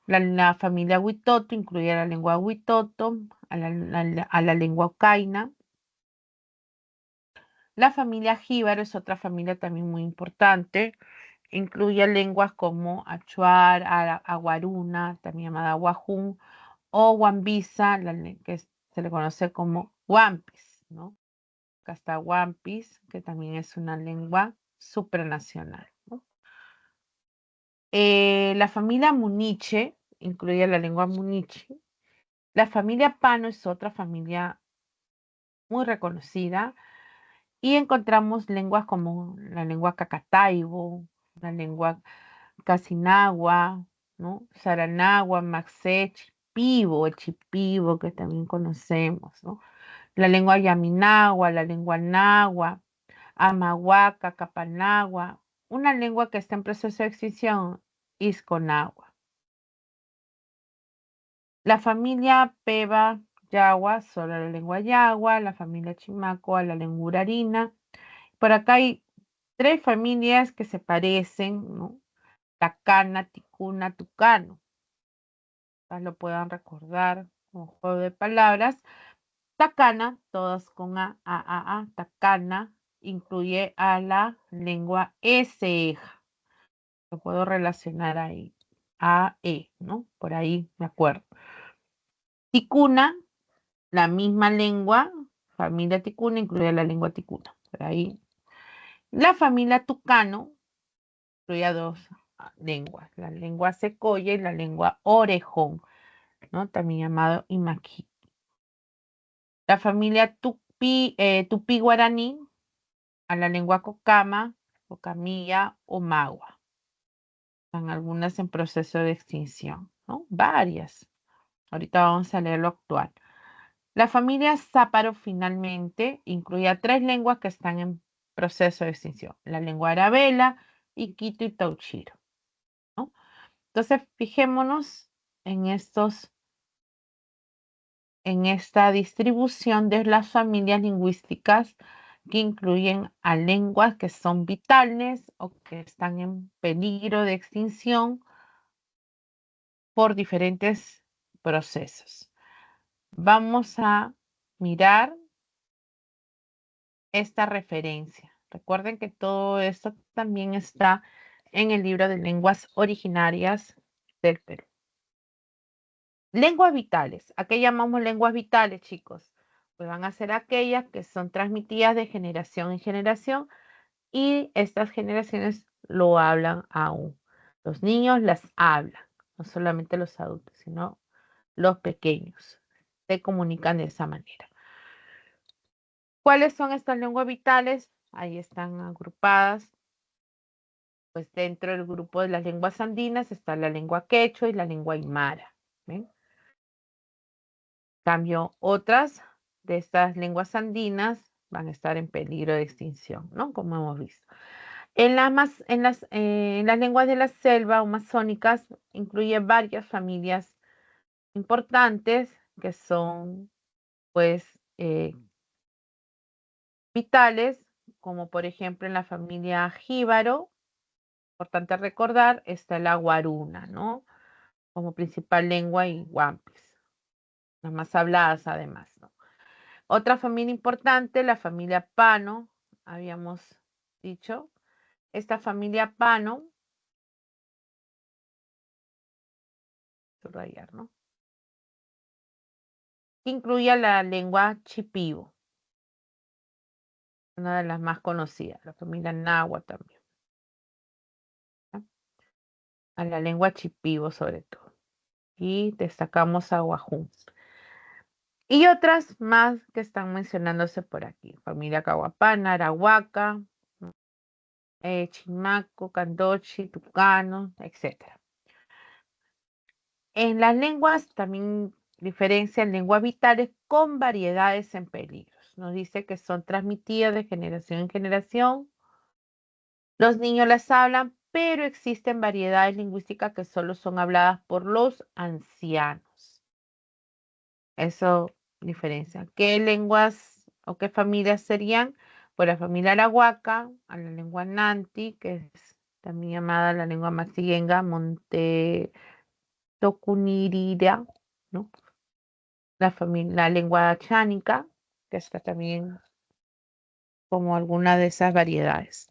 La familia Huitoto incluye a la lengua Huitoto, a la lengua Ocaina. La familia Jíbaro es otra familia también muy importante. Incluye lenguas como Achuar, Aguaruna, también llamada Aguajún, o Wambisa, que se le conoce como Wampis, ¿no? Acá está Wampis, que también es una lengua supranacional, ¿no? La familia Muniche incluye la lengua Muniche. La familia Pano es otra familia muy reconocida, y encontramos lenguas como la lengua Cacataibo, la lengua Casinagua, ¿no? Saranagua, Maxé, Chipibo, el Chipibo que también conocemos, ¿no? La lengua Yaminagua, la lengua Nagua, Amahuaca, Capanagua, una lengua que está en proceso de extinción, Isconagua. La familia Peba, Yagua, solo la lengua Yagua, la familia Chimacoa, la lengua Urarina. Por acá hay tres familias que se parecen, ¿no? Tacana, Ticuna, Tucano. Quizás lo puedan recordar como juego de palabras. Tacana, todas con A, Tacana, incluye a la lengua Eseja. Lo puedo relacionar ahí. A, E, ¿no? Por ahí me acuerdo. Ticuna, la misma lengua, familia Ticuna, incluye la lengua Ticuna. Por ahí. La familia Tucano incluye a dos lenguas, la lengua secoya y la lengua orejón, ¿no? También llamado Imaqui. La familia tupí guaraní, a la lengua cocama, cocamilla o magua. Están algunas en proceso de extinción, ¿no? Varias. Ahorita vamos a leer lo actual. La familia záparo finalmente incluye a 3 lenguas que están en proceso de extinción. La lengua arabela, Iquito y Tauchiro, ¿no? Entonces, fijémonos en esta distribución de las familias lingüísticas que incluyen a lenguas que son vitales o que están en peligro de extinción por diferentes procesos. Vamos a mirar esta referencia. Recuerden que todo esto también está en el libro de lenguas originarias del Perú. Lenguas vitales. ¿A qué llamamos lenguas vitales, chicos? Pues van a ser aquellas que son transmitidas de generación en generación y estas generaciones lo hablan aún. Los niños las hablan, no solamente los adultos, sino los pequeños. Se comunican de esa manera. ¿Cuáles son estas lenguas vitales? Ahí están agrupadas. Pues dentro del grupo de las lenguas andinas está la lengua quechua y la lengua aymara. ¿Ven? Cambio, otras de estas lenguas andinas van a estar en peligro de extinción, ¿no? Como hemos visto. En las lenguas de la selva amazónicas incluye varias familias importantes que son, pues, vitales, como por ejemplo en la familia jíbaro, importante recordar, está la guaruna, ¿no? Como principal lengua y guampis, las más habladas además, ¿no? Otra familia importante, la familia Pano, habíamos dicho. Esta familia Pano, subrayar, ¿no? Incluye a la lengua Chipibo, una de las más conocidas, la familia Nahua también. ¿No? A la lengua Chipibo sobre todo. Y destacamos a Guajún. Y otras más que están mencionándose por aquí. Familia Cahuapana, Arahuaca, Chimaco, Candochi, Tucano, etc. En las lenguas también diferencian lenguas vitales con variedades en peligros. Nos dice que son transmitidas de generación en generación. Los niños las hablan, pero existen variedades lingüísticas que solo son habladas por los ancianos. Eso diferencia. ¿Qué lenguas o qué familias serían? Pues la familia arahuaca, a la lengua nanti, que es también llamada la lengua maxillenga, monte tocunirira, ¿no? La lengua chánica, que está también como alguna de esas variedades.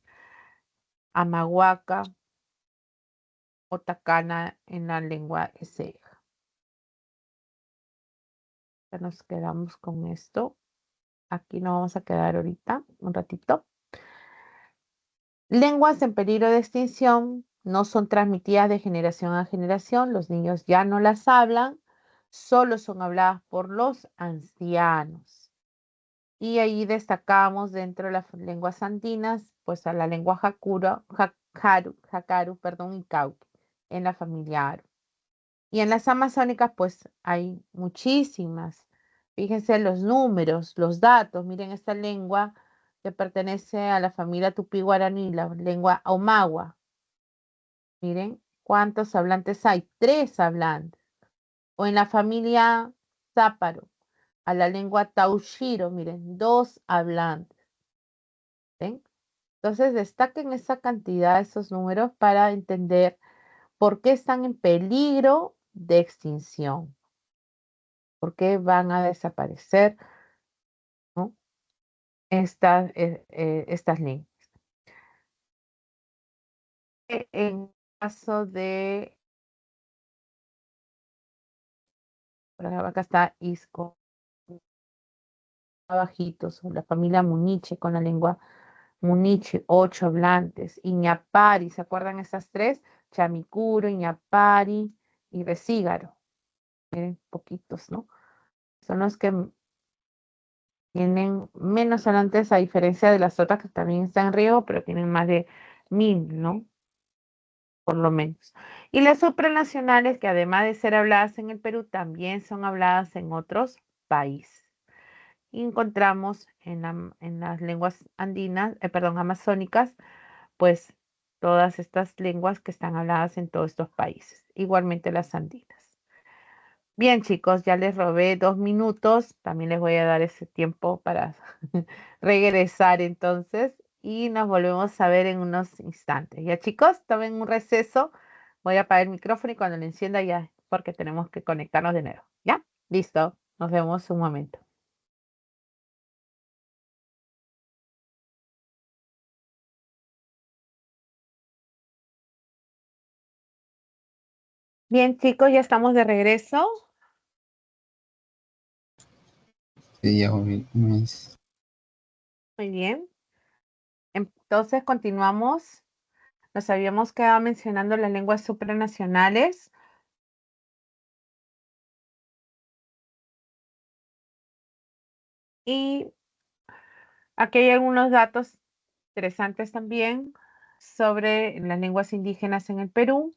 Amahuaca o tacana en la lengua eseja. Ya nos quedamos con esto. Aquí nos vamos a quedar ahorita, un ratito. Lenguas en peligro de extinción no son transmitidas de generación a generación. Los niños ya no las hablan, solo son habladas por los ancianos. Y ahí destacamos dentro de las lenguas andinas, pues a la lengua jacaru, perdón, y cauque, en la familia Aro. Y en las amazónicas, pues hay muchísimas. Fíjense los números, los datos. Miren esta lengua que pertenece a la familia tupí-guaraní, la lengua omagua. Miren cuántos hablantes hay, 3 hablantes. O en la familia záparo, a la lengua taushiro, miren, 2 hablantes. ¿Ven? Entonces destaquen esa cantidad, esos números para entender por qué están en peligro de extinción, por qué van a desaparecer, ¿no? Estas lenguas. En caso de, acá está Isco, abajitos, la familia Muniche con la lengua Muniche, 8 hablantes, Iñapari, ¿se acuerdan esas 3? Chamicuro, Iñapari y Resígaro. Miren, poquitos, ¿no? Son los que tienen menos hablantes a diferencia de las otras que también están en riesgo, pero tienen más de 1000, ¿no? Por lo menos. Y las supranacionales, que además de ser habladas en el Perú, también son habladas en otros países. Y encontramos en las lenguas andinas, perdón, amazónicas, pues todas estas lenguas que están habladas en todos estos países, igualmente las andinas. Bien, chicos, ya les robé 2 minutos, también les voy a dar ese tiempo para regresar entonces y nos volvemos a ver en unos instantes. Ya, chicos, tomen un receso, voy a apagar el micrófono y cuando lo encienda ya, porque tenemos que conectarnos de nuevo. ¿Ya? Listo, nos vemos un momento. Bien, chicos, ya estamos de regreso. Sí, ya volví. Muy bien. Entonces continuamos. Nos habíamos quedado mencionando las lenguas supranacionales. Y aquí hay algunos datos interesantes también sobre las lenguas indígenas en el Perú.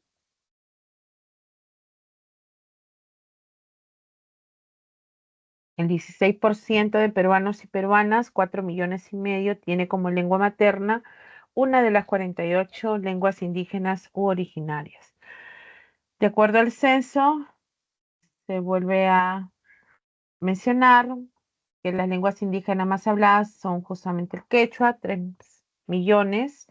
El 16% de peruanos y peruanas, 4,5 millones, tiene como lengua materna una de las 48 lenguas indígenas u originarias. De acuerdo al censo, se vuelve a mencionar que las lenguas indígenas más habladas son justamente el quechua, 3 millones,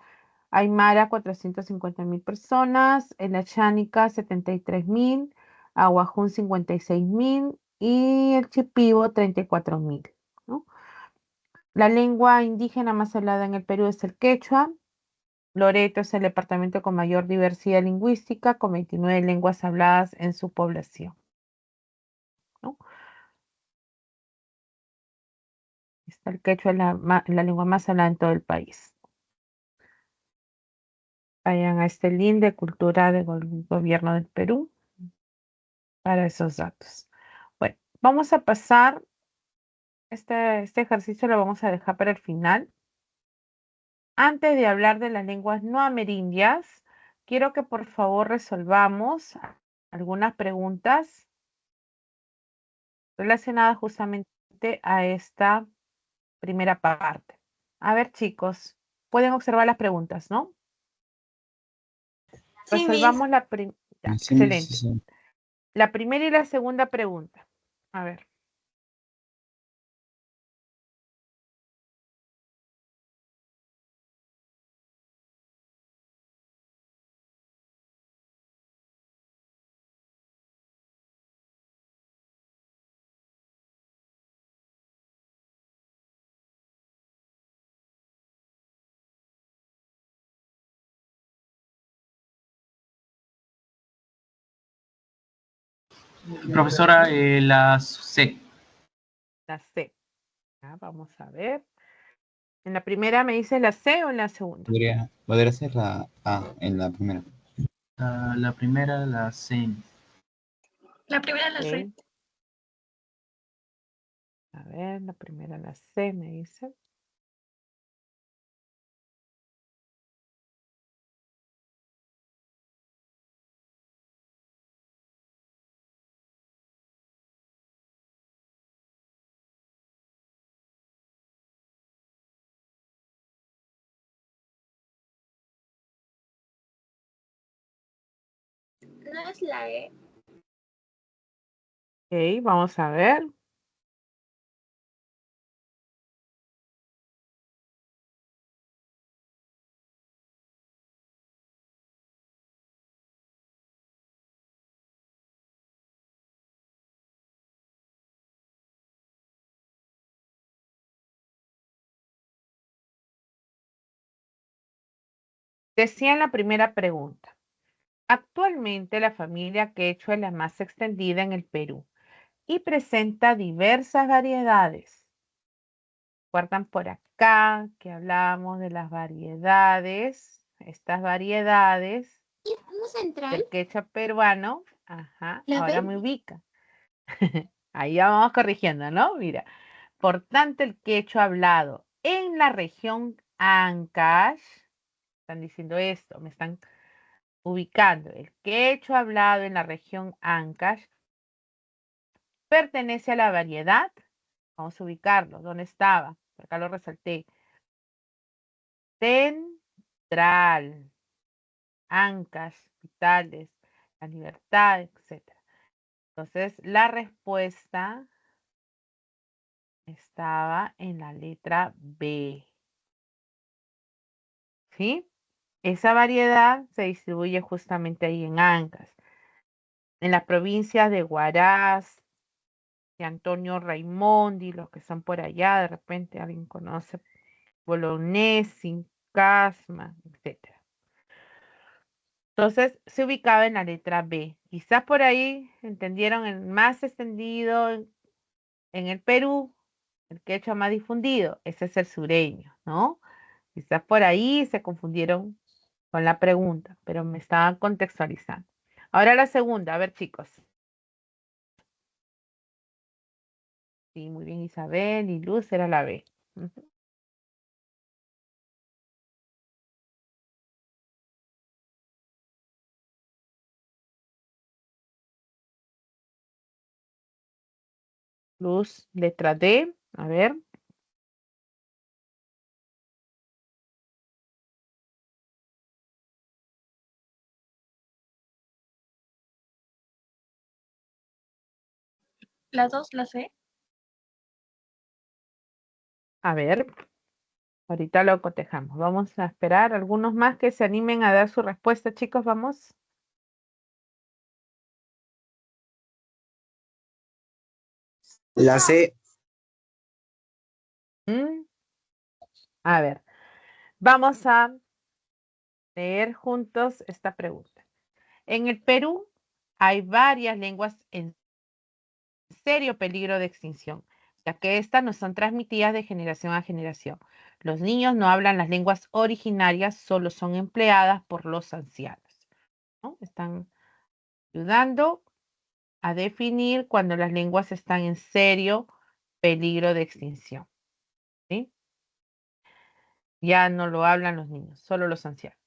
aymara, 450,000 personas, el achánica, 73,000, aguajún, 56,000 y el chipivo, 34,000, ¿no? La lengua indígena más hablada en el Perú es el quechua. Loreto es el departamento con mayor diversidad lingüística, con 29 lenguas habladas en su población, ¿no? Está el quechua, la lengua más hablada en todo el país. Vayan a este link de Cultura del Gobierno del Perú para esos datos. Bueno, vamos a pasar, este ejercicio lo vamos a dejar para el final. Antes de hablar de las lenguas no amerindias, quiero que por favor resolvamos algunas preguntas relacionadas justamente a esta primera parte. A ver, chicos, pueden observar las preguntas, ¿no? Sí, Resolvamos la primera. Sí, Excelente. sí. La primera y la segunda pregunta. A ver. Profesora, la C. La C. Ya, vamos a ver. ¿En la primera me dice la C o en la segunda? Podría ser la A en la primera. La primera, la C. La primera la sé. Ok. A ver, la primera la C me dice. ¿No es la E? Ok, vamos a ver. Decía en la primera pregunta. Actualmente la familia quechua es la más extendida en el Perú y presenta diversas variedades. Recuerdan por acá que hablábamos de las variedades. Estas variedades central? del quechua peruano. Ajá, ¿La ahora B? me ubica. Ahí ya vamos corrigiendo, ¿no? Mira. Por tanto, el quechua hablado en la región Ancash, están diciendo esto, me están ubicando. El quechua hablado en la región Ancash pertenece a la variedad. Vamos a ubicarlo. ¿Dónde estaba? Por acá lo resalté. Central, Ancash, Vitales, La Libertad, etc. Entonces, la respuesta estaba en la letra B. ¿Sí? Esa variedad se distribuye justamente ahí en Ancash, en las provincias de Huaraz, de Antonio Raimondi, los que están por allá, de repente alguien conoce, Bolognesi, Casma, etcétera. Entonces se ubicaba en la letra B. Quizás por ahí entendieron el más extendido en el Perú, el quechua más difundido, ese es el sureño, ¿no? Quizás por ahí se confundieron con la pregunta, pero me estaban contextualizando. Ahora la segunda, a ver chicos. Sí, muy bien Isabel y Luz era la B. Ujú. Luz, letra D, a ver. Las dos, la C. A ver, ahorita lo cotejamos. Vamos a esperar algunos más que se animen a dar su respuesta, chicos, vamos. La C. Mm, A ver, vamos a leer juntos esta pregunta. En el Perú hay varias lenguas en serio peligro de extinción, ya que estas no son transmitidas de generación a generación. Los niños no hablan las lenguas originarias, solo son empleadas por los ancianos, ¿no? Están ayudando a definir cuando las lenguas están en serio peligro de extinción, ¿sí? Ya no lo hablan los niños, solo los ancianos.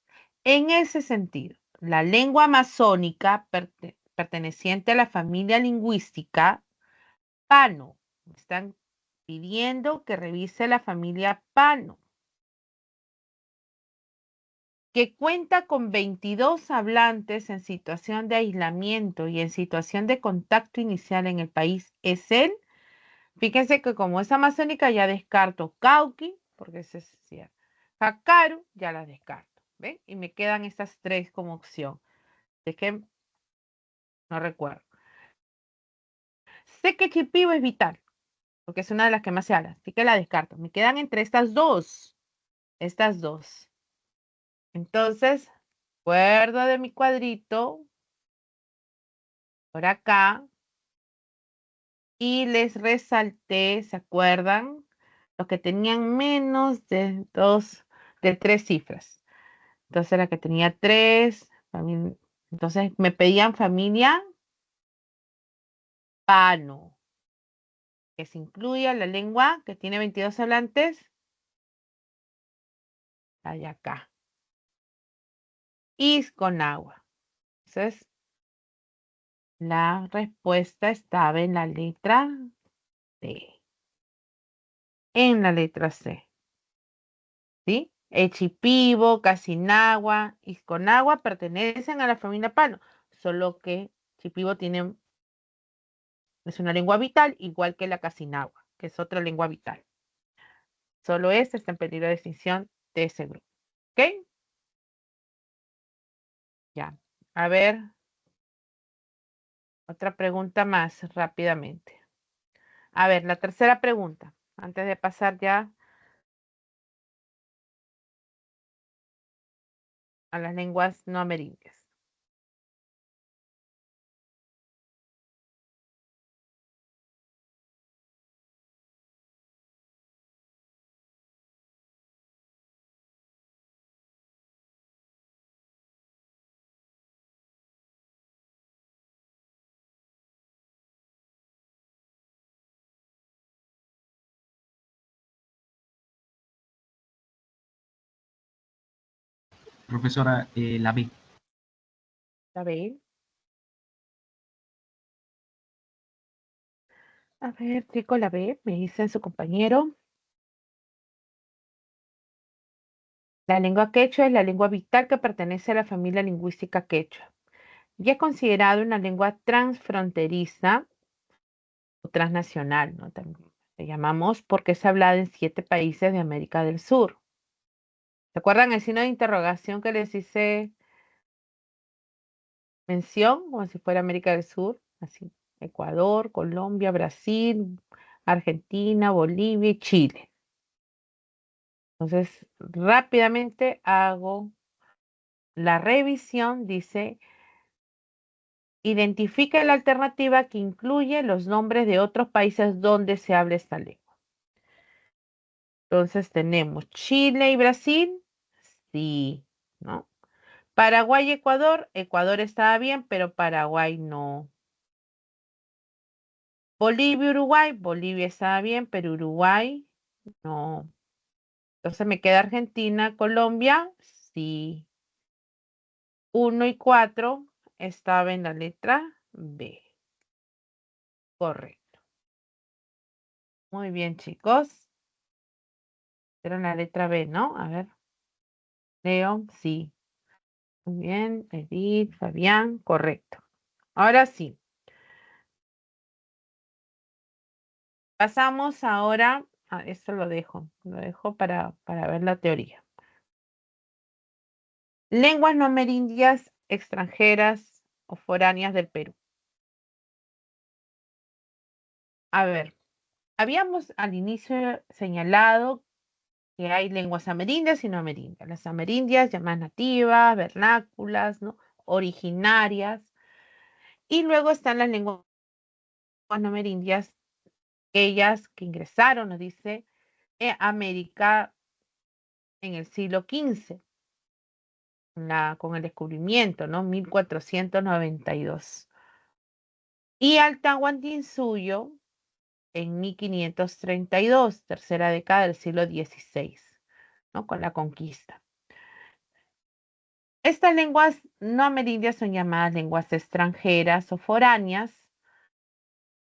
En ese sentido, la lengua amazónica perteneciente a la familia lingüística Pano, están pidiendo que revise la familia Pano, que cuenta con 22 hablantes en situación de aislamiento y en situación de contacto inicial en el país, es el. Fíjense que como es amazónica ya descarto Cauqui, porque ese es cierto. Jacaru, ya la descarto. ¿Ven? Y me quedan estas tres como opción. Es que no recuerdo. Sé que Chipibo es vital, porque es una de las que más se habla, así que la descarto. Me quedan entre estas dos. Estas dos. Entonces, acuerdo de mi cuadrito por acá y les resalté, ¿se acuerdan? Los que tenían menos de de tres cifras. Entonces la que tenía tres, entonces me pedían familia Pano, que se incluya la lengua que tiene 22 hablantes, la de acá, y con agua. Entonces la respuesta estaba en la letra C. En la letra C. ¿Sí? Echipibo, Casinagua y Conagua pertenecen a la familia Pano, solo que Chipibo es una lengua vital, igual que la Casinagua, que es otra lengua vital. Solo esta está en peligro de extinción de ese grupo. ¿Ok? Ya. A ver, otra pregunta más rápidamente. A ver, la tercera pregunta, antes de pasar ya a las lenguas no amerindias. Profesora, la B. A ver. A ver, chico, la B, me dice su compañero. La lengua quechua es la lengua vital que pertenece a la familia lingüística quechua y es considerada una lengua transfronteriza o transnacional, ¿no? También le llamamos porque es hablada en 7 países de América del Sur. ¿Se acuerdan el signo de interrogación que les hice mención? Como si fuera América del Sur, así. Ecuador, Colombia, Brasil, Argentina, Bolivia y Chile. Entonces, rápidamente hago la revisión. Dice, identifica la alternativa que incluye los nombres de otros países donde se habla esta lengua. Entonces tenemos Chile y Brasil, sí, ¿no? Paraguay y Ecuador, Ecuador estaba bien, pero Paraguay no. Bolivia y Uruguay, Bolivia estaba bien, pero Uruguay no. Entonces me queda Argentina, Colombia, sí. 1 y 4 estaba en la letra B. Correcto. Muy bien, chicos. Era en la letra B, ¿no? A ver. Leo, sí. Muy bien. Edith, Fabián, correcto. Ahora sí. Pasamos ahora. Esto lo dejo para ver la teoría. Lenguas no amerindias extranjeras o foráneas del Perú. A ver, habíamos al inicio señalado que hay lenguas amerindias y no amerindias. Las amerindias llamadas nativas, vernáculas, ¿no? Originarias. Y luego están las lenguas no amerindias, aquellas que ingresaron, nos dice, América en el siglo XV, con el descubrimiento, ¿no? 1492. Y al Tahuantinsuyo en 1532, tercera década del siglo XVI, ¿no? Con la conquista. Estas lenguas no amerindias son llamadas lenguas extranjeras o foráneas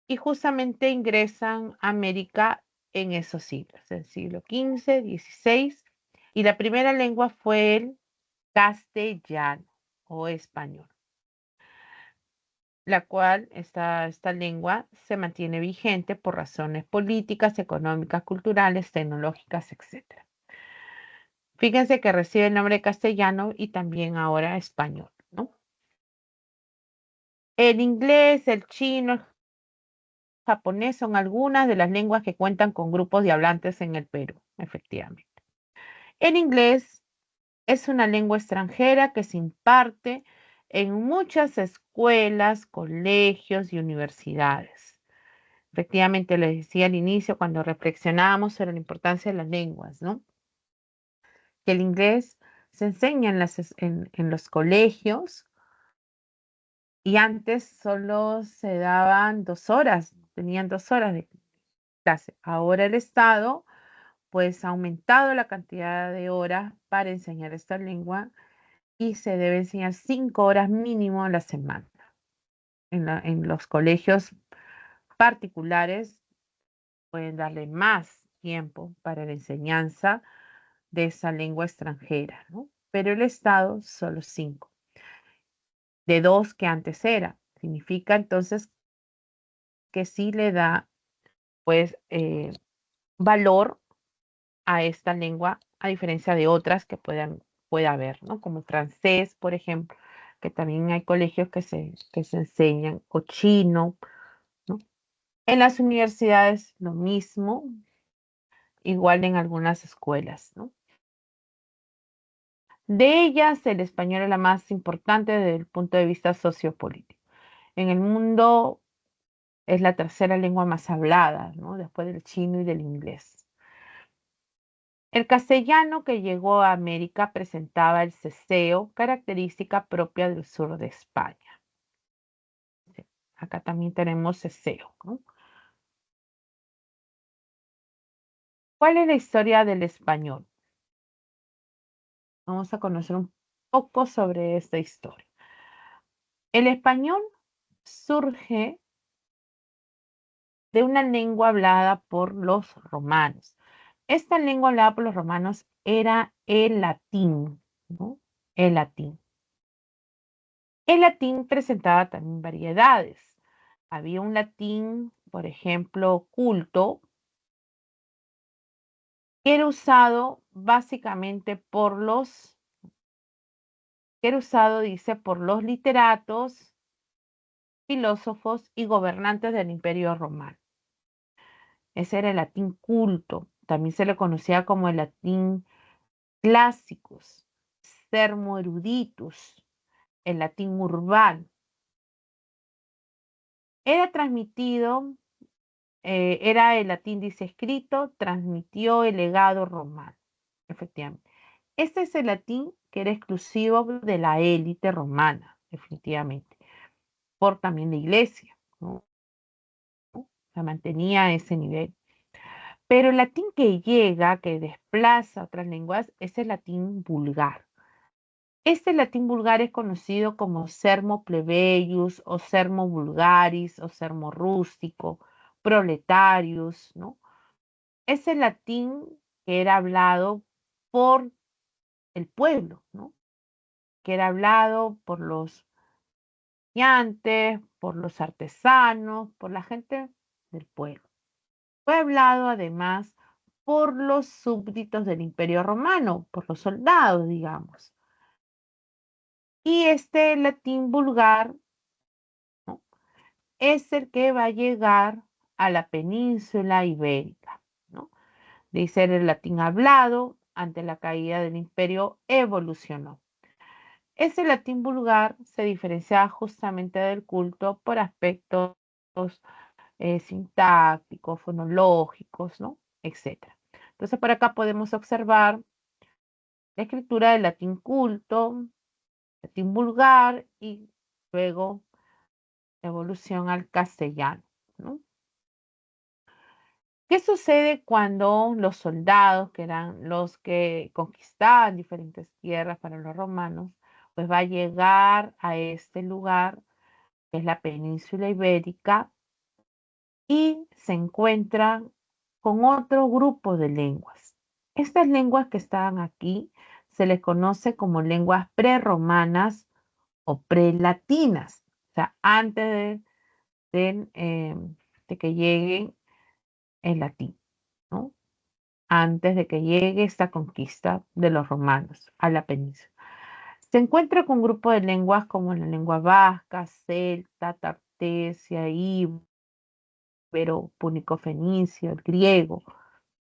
y justamente ingresan a América en esos siglos, el siglo XV, XVI, y la primera lengua fue el castellano o español, la cual esta lengua se mantiene vigente por razones políticas, económicas, culturales, tecnológicas, etc. Fíjense que recibe el nombre de castellano y también ahora español, ¿no? El inglés, el chino, el japonés son algunas de las lenguas que cuentan con grupos de hablantes en el Perú, efectivamente. El inglés es una lengua extranjera que se imparte en muchas escuelas, colegios y universidades. Efectivamente, les decía al inicio cuando reflexionábamos sobre la importancia de las lenguas, ¿no? Que el inglés se enseña en los colegios y antes solo se daban 2 horas, tenían 2 horas de clase. Ahora el Estado pues ha aumentado la cantidad de horas para enseñar esta lengua y se debe enseñar 5 horas mínimo a la semana. En los colegios particulares pueden darle más tiempo para la enseñanza de esa lengua extranjera, ¿no? Pero el Estado solo 5, de 2 que antes era. Significa entonces que sí le da pues valor a esta lengua, a diferencia de otras que pueda haber, ¿no? Como francés, por ejemplo, que también hay colegios que se enseñan, o chino, ¿no? En las universidades lo mismo, igual en algunas escuelas, ¿no? De ellas, el español es la más importante desde el punto de vista sociopolítico. En el mundo es la tercera lengua más hablada, ¿no? Después del chino y del inglés. El castellano que llegó a América presentaba el ceseo, característica propia del sur de España. Acá también tenemos ceseo, ¿no? ¿Cuál es la historia del español? Vamos a conocer un poco sobre esta historia. El español surge de una lengua hablada por los romanos. Esta lengua hablada por los romanos era el latín, ¿no? El latín. El latín presentaba también variedades. Había un latín, por ejemplo, culto, que era usado básicamente dice, por los literatos, filósofos y gobernantes del Imperio Romano. Ese era el latín culto. También se le conocía como el latín clásicos, sermo eruditus, el latín urbano. Era transmitido, era el latín, dice, escrito, transmitió el legado romano, efectivamente. Este es el latín que era exclusivo de la élite romana, definitivamente, por también la iglesia, ¿no? Se mantenía a ese nivel. Pero el latín que llega, que desplaza otras lenguas, es el latín vulgar. Este latín vulgar es conocido como sermo plebeius o sermo vulgaris o sermo rústico, proletarius, ¿no? Es el latín que era hablado por el pueblo, ¿no? Que era hablado por los comerciantes, por los artesanos, por la gente del pueblo. Fue hablado además por los súbditos del Imperio Romano, por los soldados, digamos. Y este latín vulgar, ¿no?, es el que va a llegar a la península ibérica, ¿no? De ser el latín hablado, ante la caída del imperio evolucionó. Ese latín vulgar se diferenciaba justamente del culto por aspectos sintácticos, fonológicos, ¿no?, etcétera. Entonces, por acá podemos observar la escritura del latín culto, latín vulgar y luego evolución al castellano, ¿no? ¿Qué sucede cuando los soldados, que eran los que conquistaban diferentes tierras para los romanos, pues va a llegar a este lugar, que es la península ibérica, y se encuentran con otro grupo de lenguas? Estas lenguas que estaban aquí se les conoce como lenguas prerromanas o prelatinas, o sea, antes de que llegue el latín, ¿no? Antes de que llegue esta conquista de los romanos a la península. Se encuentra con un grupo de lenguas como la lengua vasca, celta, tartesia, íbero, púnico-fenicio, el griego.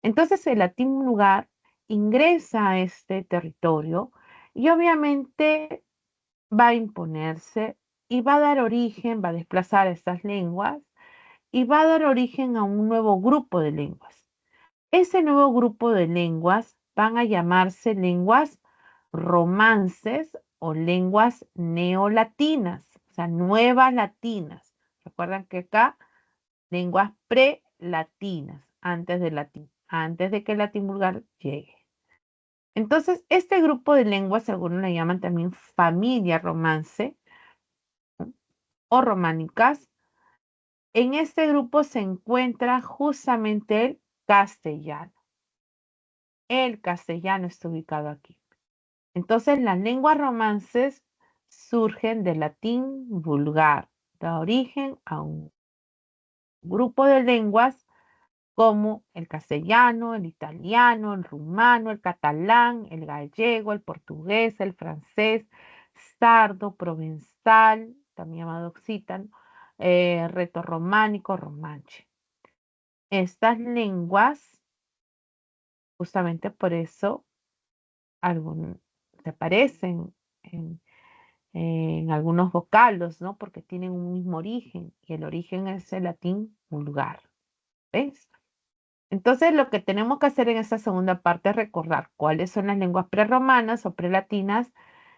Entonces el latín lugar ingresa a este territorio y obviamente va a imponerse y va a dar origen, va a desplazar a estas lenguas y va a dar origen a un nuevo grupo de lenguas. Ese nuevo grupo de lenguas van a llamarse lenguas romances o lenguas neolatinas, o sea, nuevas latinas. Recuerdan que acá lenguas prelatinas, antes del latín, antes de que el latín vulgar llegue. Entonces, este grupo de lenguas, algunos le llaman también familia romance, ¿no?, o románicas. En este grupo se encuentra justamente el castellano. El castellano está ubicado aquí. Entonces, las lenguas romances surgen del latín vulgar, da origen a un grupo de lenguas como el castellano, el italiano, el rumano, el catalán, el gallego, el portugués, el francés, sardo, provenzal, también llamado occitano, retorrománico, romanche. Estas lenguas, justamente por eso, se parecen en algunos vocablos, ¿no? Porque tienen un mismo origen y el origen es el latín vulgar. ¿Ves? Entonces, lo que tenemos que hacer en esta segunda parte es recordar cuáles son las lenguas prerromanas o prelatinas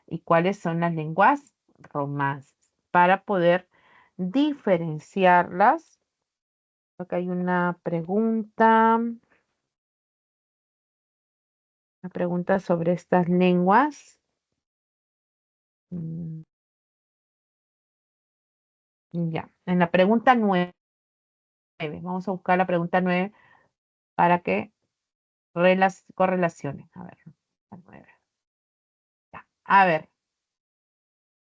y cuáles son las lenguas romances para poder diferenciarlas. Acá hay una pregunta sobre estas lenguas. Mm, Ya, en la pregunta 9, vamos a buscar la pregunta 9 para que correlacionen. A ver, la 9. Ya, a ver,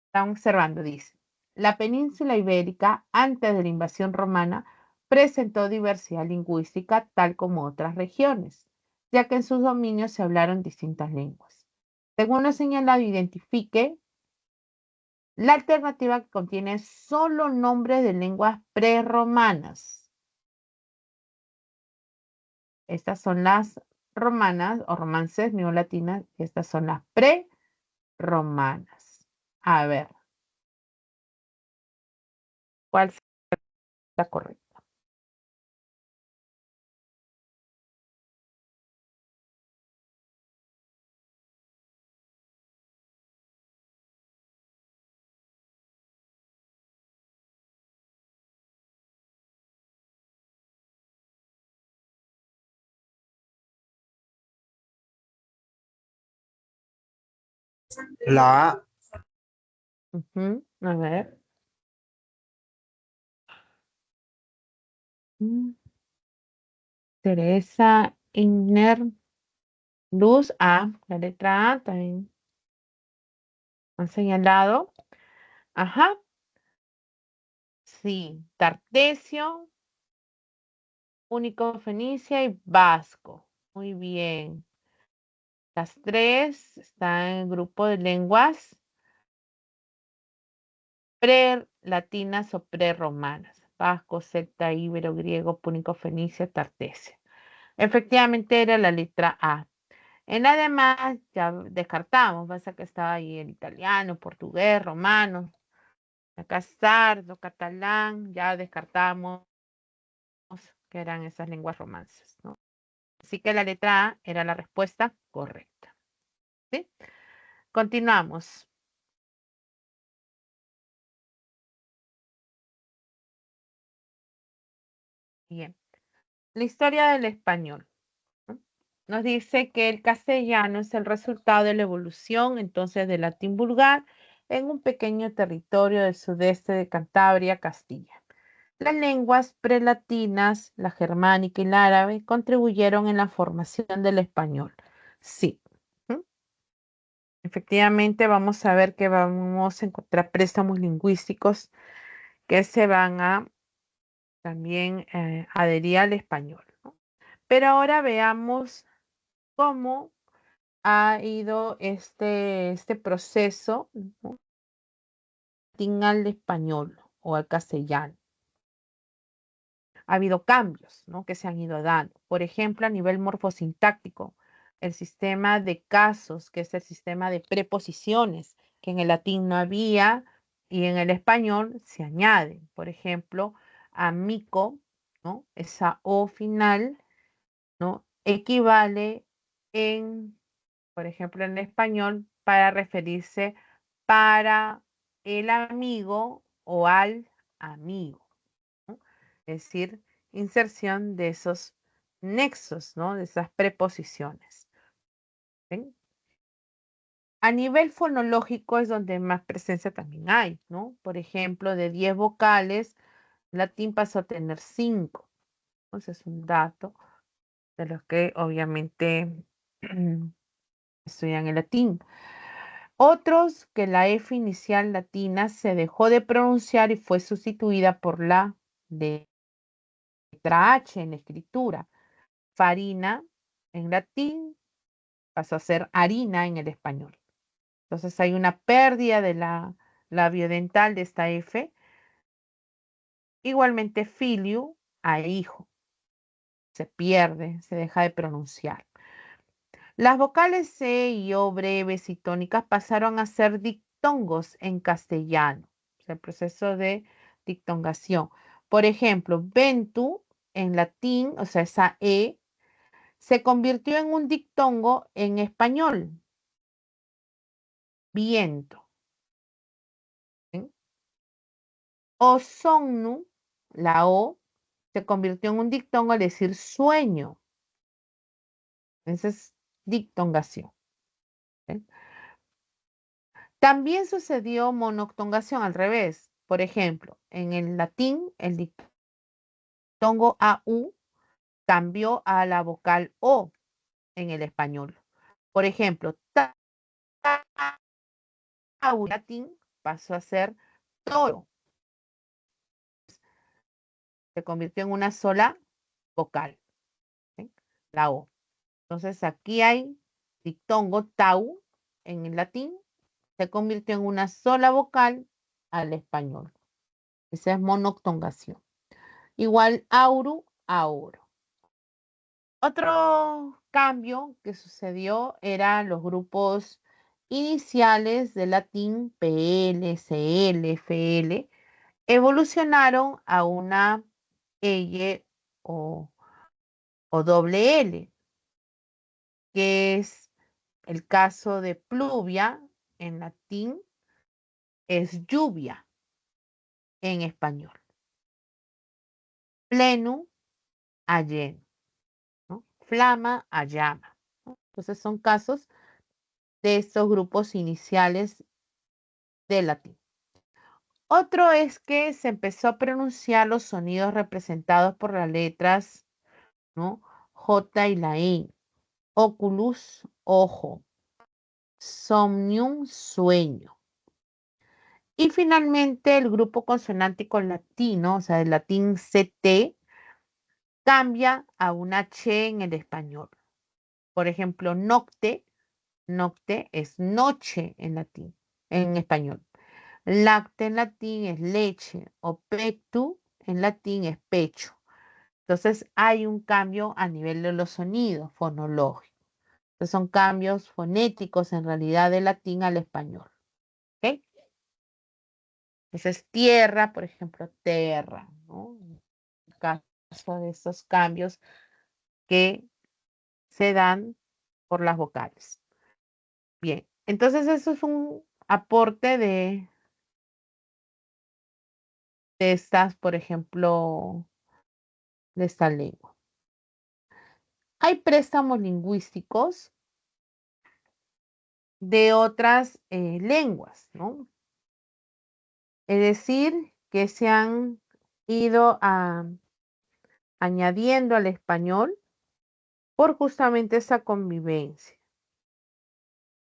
están observando, dice. La península ibérica, antes de la invasión romana, presentó diversidad lingüística tal como otras regiones, ya que en sus dominios se hablaron distintas lenguas. Según lo señalado, identifique la alternativa que contiene solo nombres de lenguas prerromanas. Estas son las romanas o romances neolatinas, estas son las prerromanas. A ver, ¿cuál está correcta? La A. A ver. Teresa Inner Luz A, la letra A también han señalado. Ajá, sí, Tartesio, Único Fenicia y Vasco. Muy bien. Las tres están en el grupo de lenguas prelatinas o prerromanas. Vasco, celta, íbero, griego, púnico, fenicia, tartesio. Efectivamente era la letra A. En la demás ya descartamos, pasa que estaba ahí el italiano, portugués, romano, acá sardo, catalán, ya descartamos que eran esas lenguas romances, ¿no? Así que la letra A era la respuesta correcta. ¿Sí? Continuamos. Bien. La historia del español, ¿no? Nos dice que el castellano es el resultado de la evolución entonces del latín vulgar en un pequeño territorio del sudeste de Cantabria, Castilla. Las lenguas prelatinas, la germánica y la árabe, contribuyeron en la formación del español. Sí. ¿Mm? Efectivamente, vamos a ver que vamos a encontrar préstamos lingüísticos que se van a también adherir al español, ¿no? Pero ahora veamos cómo ha ido este proceso, ¿no? Latín al español o al castellano. Ha habido cambios, ¿no? Que se han ido dando. Por ejemplo, a nivel morfosintáctico, el sistema de casos, que es el sistema de preposiciones, que en el latín no había y en el español se añade. Por ejemplo, amico, ¿no? Esa O final, ¿no? Equivale por ejemplo, en español, para referirse para el amigo o al amigo, ¿no? Es decir, inserción de esos nexos, ¿no? De esas preposiciones. ¿Ven? A nivel fonológico es donde más presencia también hay, ¿no? Por ejemplo, de 10 vocales, latín pasó a tener 5. Entonces, es un dato de los que obviamente estudian el latín. Otros que la F inicial latina se dejó de pronunciar y fue sustituida por la letra H en la escritura. Farina en latín pasó a ser harina en el español. Entonces hay una pérdida de la labiodental de esta F. Igualmente filio a hijo. Se pierde, se deja de pronunciar. Las vocales C y O breves y tónicas pasaron a ser dictongos en castellano. O sea, el proceso de dictongación. Por ejemplo, ventu en latín, o sea, esa E, se convirtió en un dictongo en español. Viento. ¿Sí? Osomnu, la O, se convirtió en un dictongo al decir sueño. Esa es dictongación. ¿Sí? También sucedió monoctongación al revés. Por ejemplo, en el latín, el diptongo AU cambió a la vocal O en el español. Por ejemplo, tau latín pasó a ser toro. Se convirtió en una sola vocal, ¿sí? La O. Entonces aquí hay diptongo tau en el latín, se convirtió en una sola vocal al español. Esa es monoctongación. Igual auru, auro. Otro cambio que sucedió eran los grupos iniciales del latín PL, CL, FL, evolucionaron a una L o doble L, que es el caso de pluvia en latín, es lluvia en español. Plenu a lleno, ¿no? Flama a llama, ¿no? Entonces son casos de estos grupos iniciales del latín. Otro es que se empezó a pronunciar los sonidos representados por las letras, ¿no? J y la I. Oculus, ojo. Somnium, sueño. Y finalmente el grupo consonántico latino, o sea, el latín CT, cambia a una H en el español. Por ejemplo, nocte, nocte es noche en latín, en español. Lacte en latín es leche o pectu en latín es pecho. Entonces hay un cambio a nivel de los sonidos fonológicos. Entonces son cambios fonéticos en realidad del latín al español. ¿Ok? Entonces tierra, por ejemplo, terra, ¿no? En el caso de esos cambios que se dan por las vocales. Bien, entonces eso es un aporte de estas, por ejemplo, de esta lengua. Hay préstamos lingüísticos de otras lenguas, ¿no? Es decir, que se han ido añadiendo al español por justamente esa convivencia.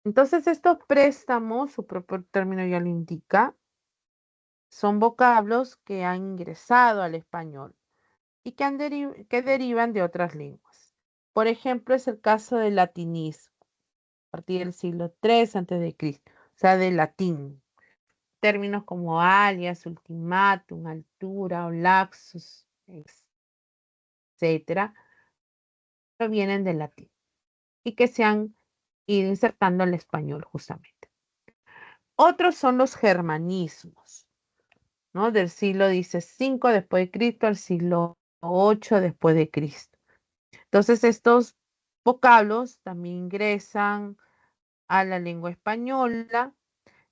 Entonces, estos préstamos, su propio término ya lo indica, son vocablos que han ingresado al español y que derivan de otras lenguas. Por ejemplo, es el caso del latinismo, a partir del siglo III a.C., o sea, del latín. Términos como alias, ultimátum, altura o laxus, etcétera, provienen del latín y que se han ido insertando al español justamente. Otros son los germanismos, ¿no? Del siglo XVI después de Cristo al siglo VIII después de Cristo. Entonces estos vocablos también ingresan a la lengua española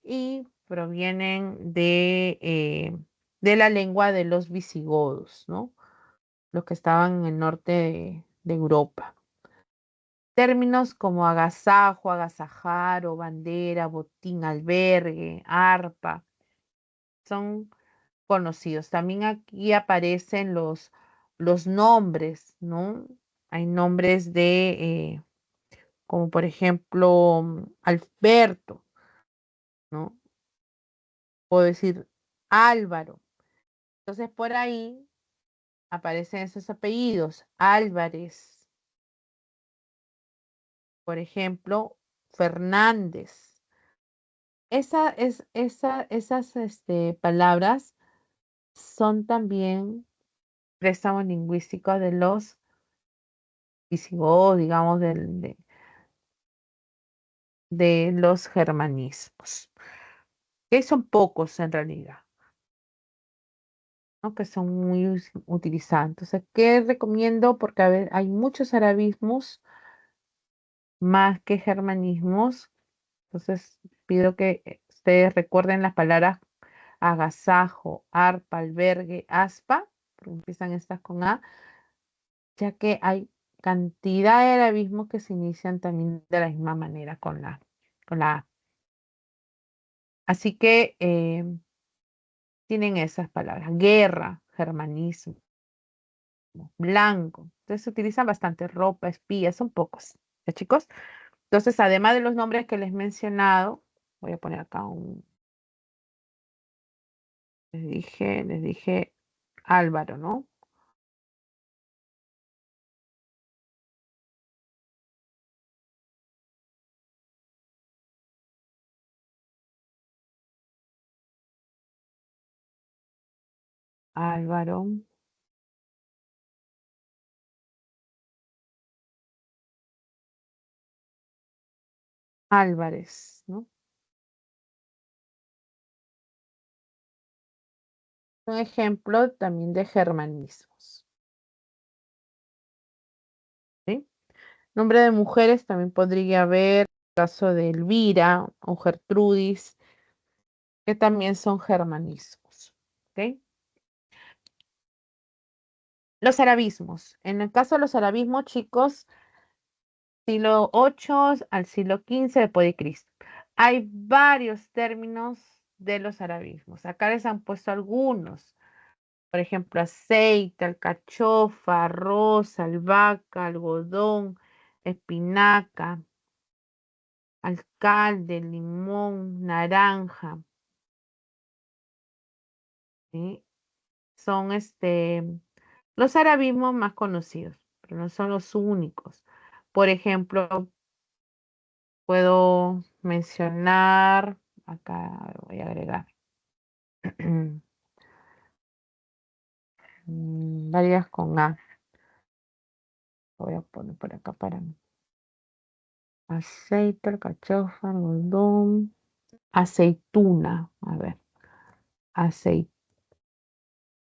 y provienen de la lengua de los visigodos, ¿no? Los que estaban en el norte de Europa. Términos como agasajo, agasajar o bandera, botín, albergue, arpa, son conocidos. También aquí aparecen los nombres, ¿no? Hay nombres como por ejemplo, Alberto, ¿no? Puedo decir Álvaro. Entonces por ahí aparecen esos apellidos. Álvarez, por ejemplo, Fernández. Esas palabras son también préstamos lingüísticos de los visigodos, digamos, de los germanismos, que son pocos en realidad, ¿no? Que son muy utilizados. Entonces, ¿qué recomiendo? Porque a ver, hay muchos arabismos más que germanismos. Entonces, pido que ustedes recuerden las palabras agasajo, arpa, albergue, aspa, porque empiezan estas con A, ya que hay cantidad de arabismos que se inician también de la misma manera con la A. Así que tienen esas palabras. Guerra, germanismo, blanco. Entonces se utilizan bastante ropa, espía, son pocos. ¿Ya, chicos? Entonces, además de los nombres que les he mencionado, voy a poner acá un... Les dije Álvaro, ¿no? Álvaro. Álvarez, ¿no? Un ejemplo también de germanismos. ¿Sí? Nombre de mujeres también podría haber el caso de Elvira o Gertrudis, que también son germanismos. ¿Ok? Los arabismos. En el caso de los arabismos, chicos, siglo VIII al siglo XV después de Cristo. Hay varios términos de los arabismos. Acá les han puesto algunos. Por ejemplo, aceite, alcachofa, arroz, albahaca, algodón, espinaca, alcalde, limón, naranja. ¿Sí? Son los arabismos más conocidos, pero no son los únicos. Por ejemplo, puedo mencionar, acá voy a agregar varias con A. Voy a poner por acá para mí. Aceite, alcachofa, algodón, aceituna. A ver,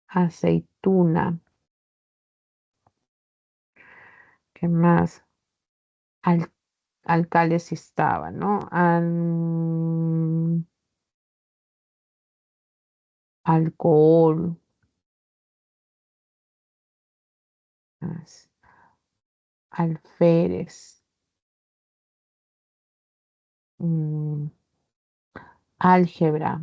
aceituna. ¿Qué más? Al, alcalde sí estaba, ¿no? Alcohol. Alférez. mm, álgebra.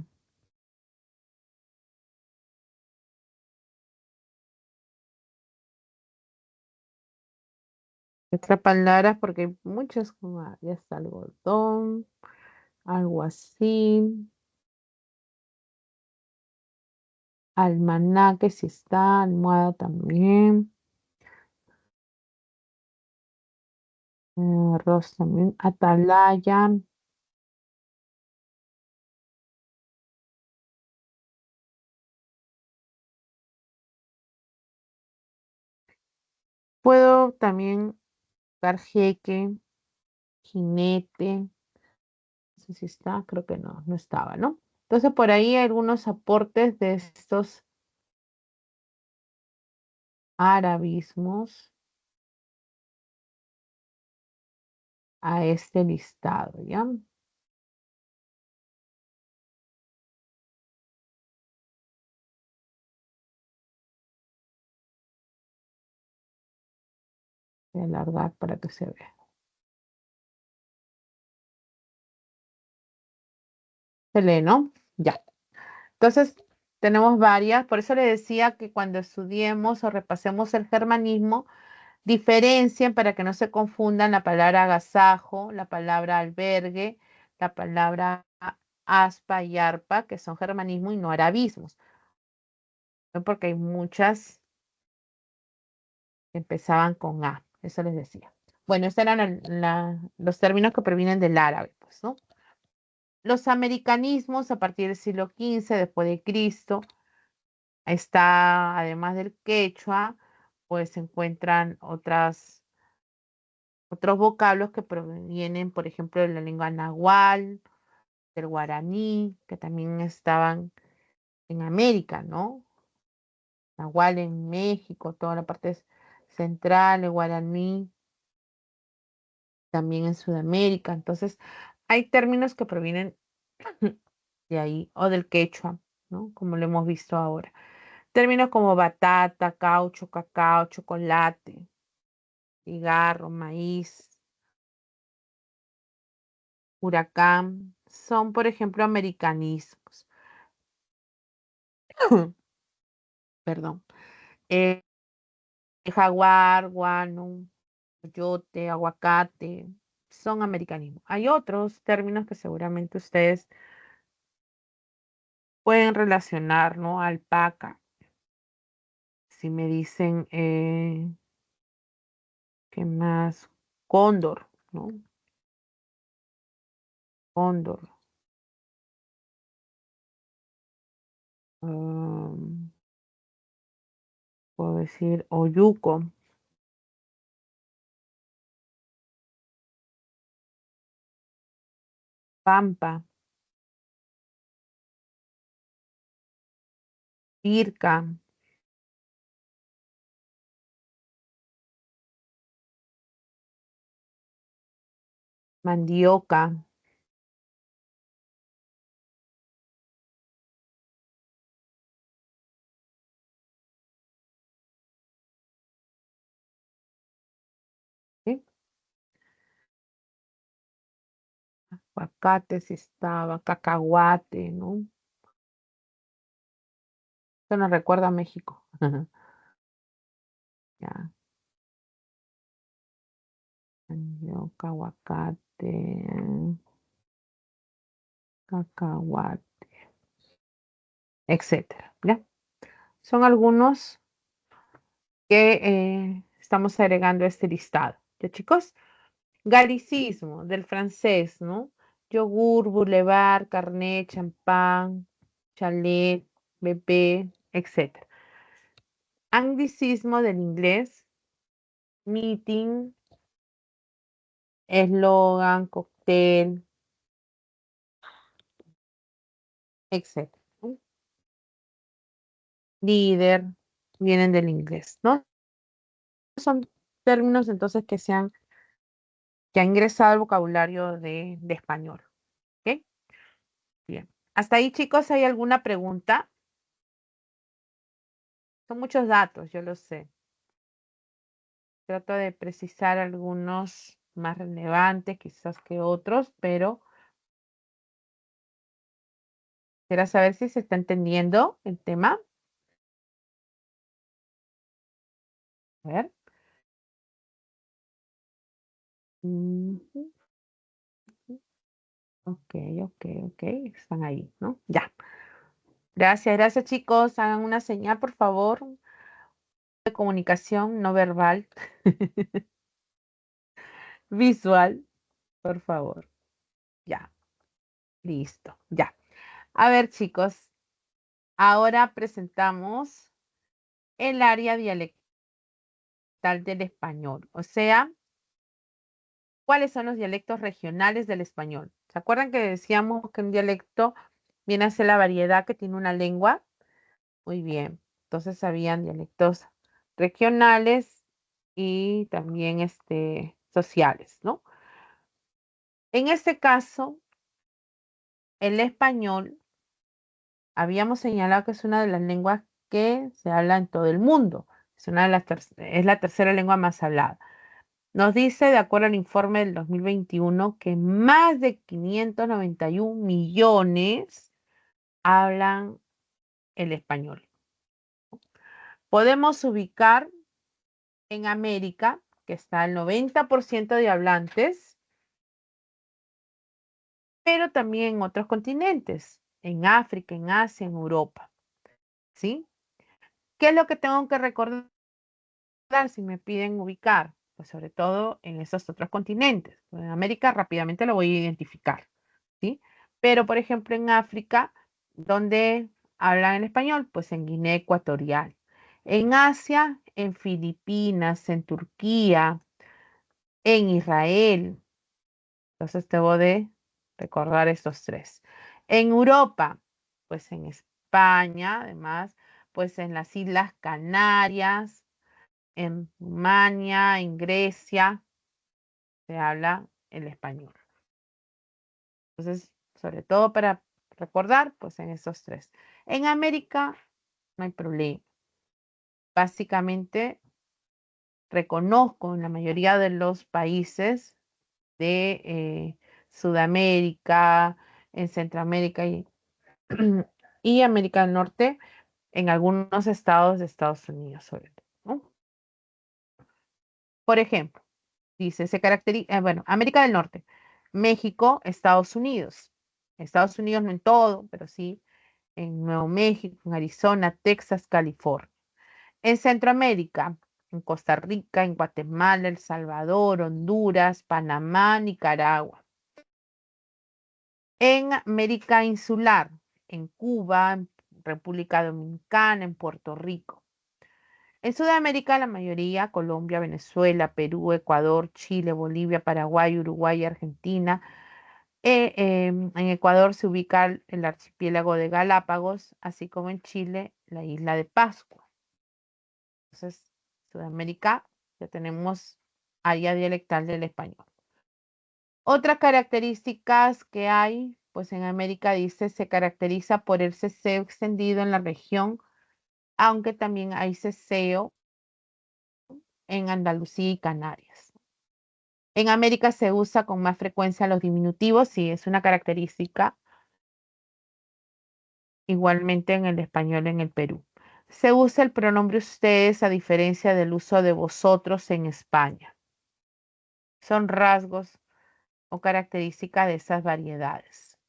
Otra palabra porque hay muchas como ya está algodón, algo así. Almanaque sí está, almohada también. Arroz también. Atalaya. Puedo también dar jeque, jinete. No sé si está, creo que no, no estaba, ¿no? Entonces por ahí hay algunos aportes de estos arabismos a este listado, ¿ya? Voy a alargar para que se vea. Se lee, ¿no? Ya. Entonces, tenemos varias. Por eso le decía que cuando estudiemos o repasemos el germanismo, diferencien para que no se confundan la palabra agasajo, la palabra albergue, la palabra aspa y arpa, que son germanismo y no arabismos. ¿No? Porque hay muchas que empezaban con A. Eso les decía. Bueno, estos eran los términos que provienen del árabe, pues, ¿no? Los americanismos a partir del siglo XV después de Cristo, está, además del quechua, pues se encuentran otros vocablos que provienen, por ejemplo, de la lengua nahual, del guaraní, que también estaban en América, ¿no? Nahual en México, toda la parte central, el guaraní también en Sudamérica. Entonces, hay términos que provienen de ahí, o del quechua, ¿no? Como lo hemos visto ahora. Términos como batata, caucho, cacao, chocolate, cigarro, maíz, huracán, son, por ejemplo, americanismos. Perdón. Jaguar, guano, coyote, aguacate, son americanismos. Hay otros términos que seguramente ustedes pueden relacionar, ¿no? Alpaca. Si me dicen, ¿qué más? Cóndor, ¿no? Cóndor. Puedo decir oyuco. Pampa. Pirca. Mandioca. ¿Sí? Aguacate sí estaba, cacahuate, ¿no? Eso nos recuerda a México. Ya. Mandioca, aguacate, cacahuate, etcétera. ¿Ya? Son algunos que estamos agregando a este listado. ¿Ya, chicos? Galicismo, del francés, ¿no? Yogur, boulevard, carnet, champán, chalet, bebé, etc. Anglicismo del inglés, meeting, eslogan, cóctel, etc. ¿No? Líder, vienen del inglés, ¿no? Son términos entonces que han ingresado al vocabulario de español. ¿Ok? Bien. Hasta ahí, chicos, ¿hay alguna pregunta? Son muchos datos, yo lo sé. Trato de precisar algunos más relevantes quizás que otros, pero quisiera saber si se está entendiendo el tema. A ver. Ujú. Ok, ok, ok. Están ahí, ¿no? Ya. Gracias, gracias, chicos. Hagan una señal, por favor, de comunicación no verbal, visual, por favor. Ya. Listo. Ya. A ver, chicos. Ahora presentamos el área dialectal del español. O sea, ¿cuáles son los dialectos regionales del español? ¿Se acuerdan que decíamos que un dialecto viene a ser la variedad que tiene una lengua? Muy bien. Entonces habían dialectos regionales y también sociales, ¿no? En este caso, el español, habíamos señalado que es una de las lenguas que se habla en todo el mundo. Es una de es la tercera lengua más hablada. Nos dice, de acuerdo al informe del 2021, que más de 591 millones hablan el español. Podemos ubicar en América, que está el 90% de hablantes, pero también en otros continentes, en África, en Asia, en Europa. ¿Sí? ¿Qué es lo que tengo que recordar si me piden ubicar? Pues sobre todo en esos otros continentes. En América rápidamente lo voy a identificar. ¿Sí? Pero, por ejemplo, en África, ¿dónde hablan el español? Pues en Guinea Ecuatorial. En Asia, en Filipinas, en Turquía, en Israel. Entonces debo de recordar estos tres. En Europa, pues en España, además, pues en las Islas Canarias, en Rumania, en Grecia, se habla el español. Entonces, sobre todo para recordar, pues en esos tres. En América no hay problema. Básicamente, reconozco en la mayoría de los países de Sudamérica, en Centroamérica y América del Norte, en algunos estados de Estados Unidos, sobre todo, ¿no? Por ejemplo, dice, se caracteriza, bueno, América del Norte, México, Estados Unidos. Estados Unidos no en todo, pero sí en Nuevo México, en Arizona, Texas, California. En Centroamérica, en Costa Rica, en Guatemala, El Salvador, Honduras, Panamá, Nicaragua. En América Insular, en Cuba, en República Dominicana, en Puerto Rico. En Sudamérica, la mayoría, Colombia, Venezuela, Perú, Ecuador, Chile, Bolivia, Paraguay, Uruguay, Argentina. En Ecuador se ubica el archipiélago de Galápagos, así como en Chile, la isla de Pascua. Entonces, Sudamérica, ya tenemos área dialectal del español. Otras características que hay, pues en América dice, se caracteriza por el ceseo extendido en la región, aunque también hay ceseo en Andalucía y Canarias. En América se usa con más frecuencia los diminutivos, sí, es una característica. Igualmente en el español en el Perú. Se usa el pronombre ustedes a diferencia del uso de vosotros en España. Son rasgos o características de esas variedades.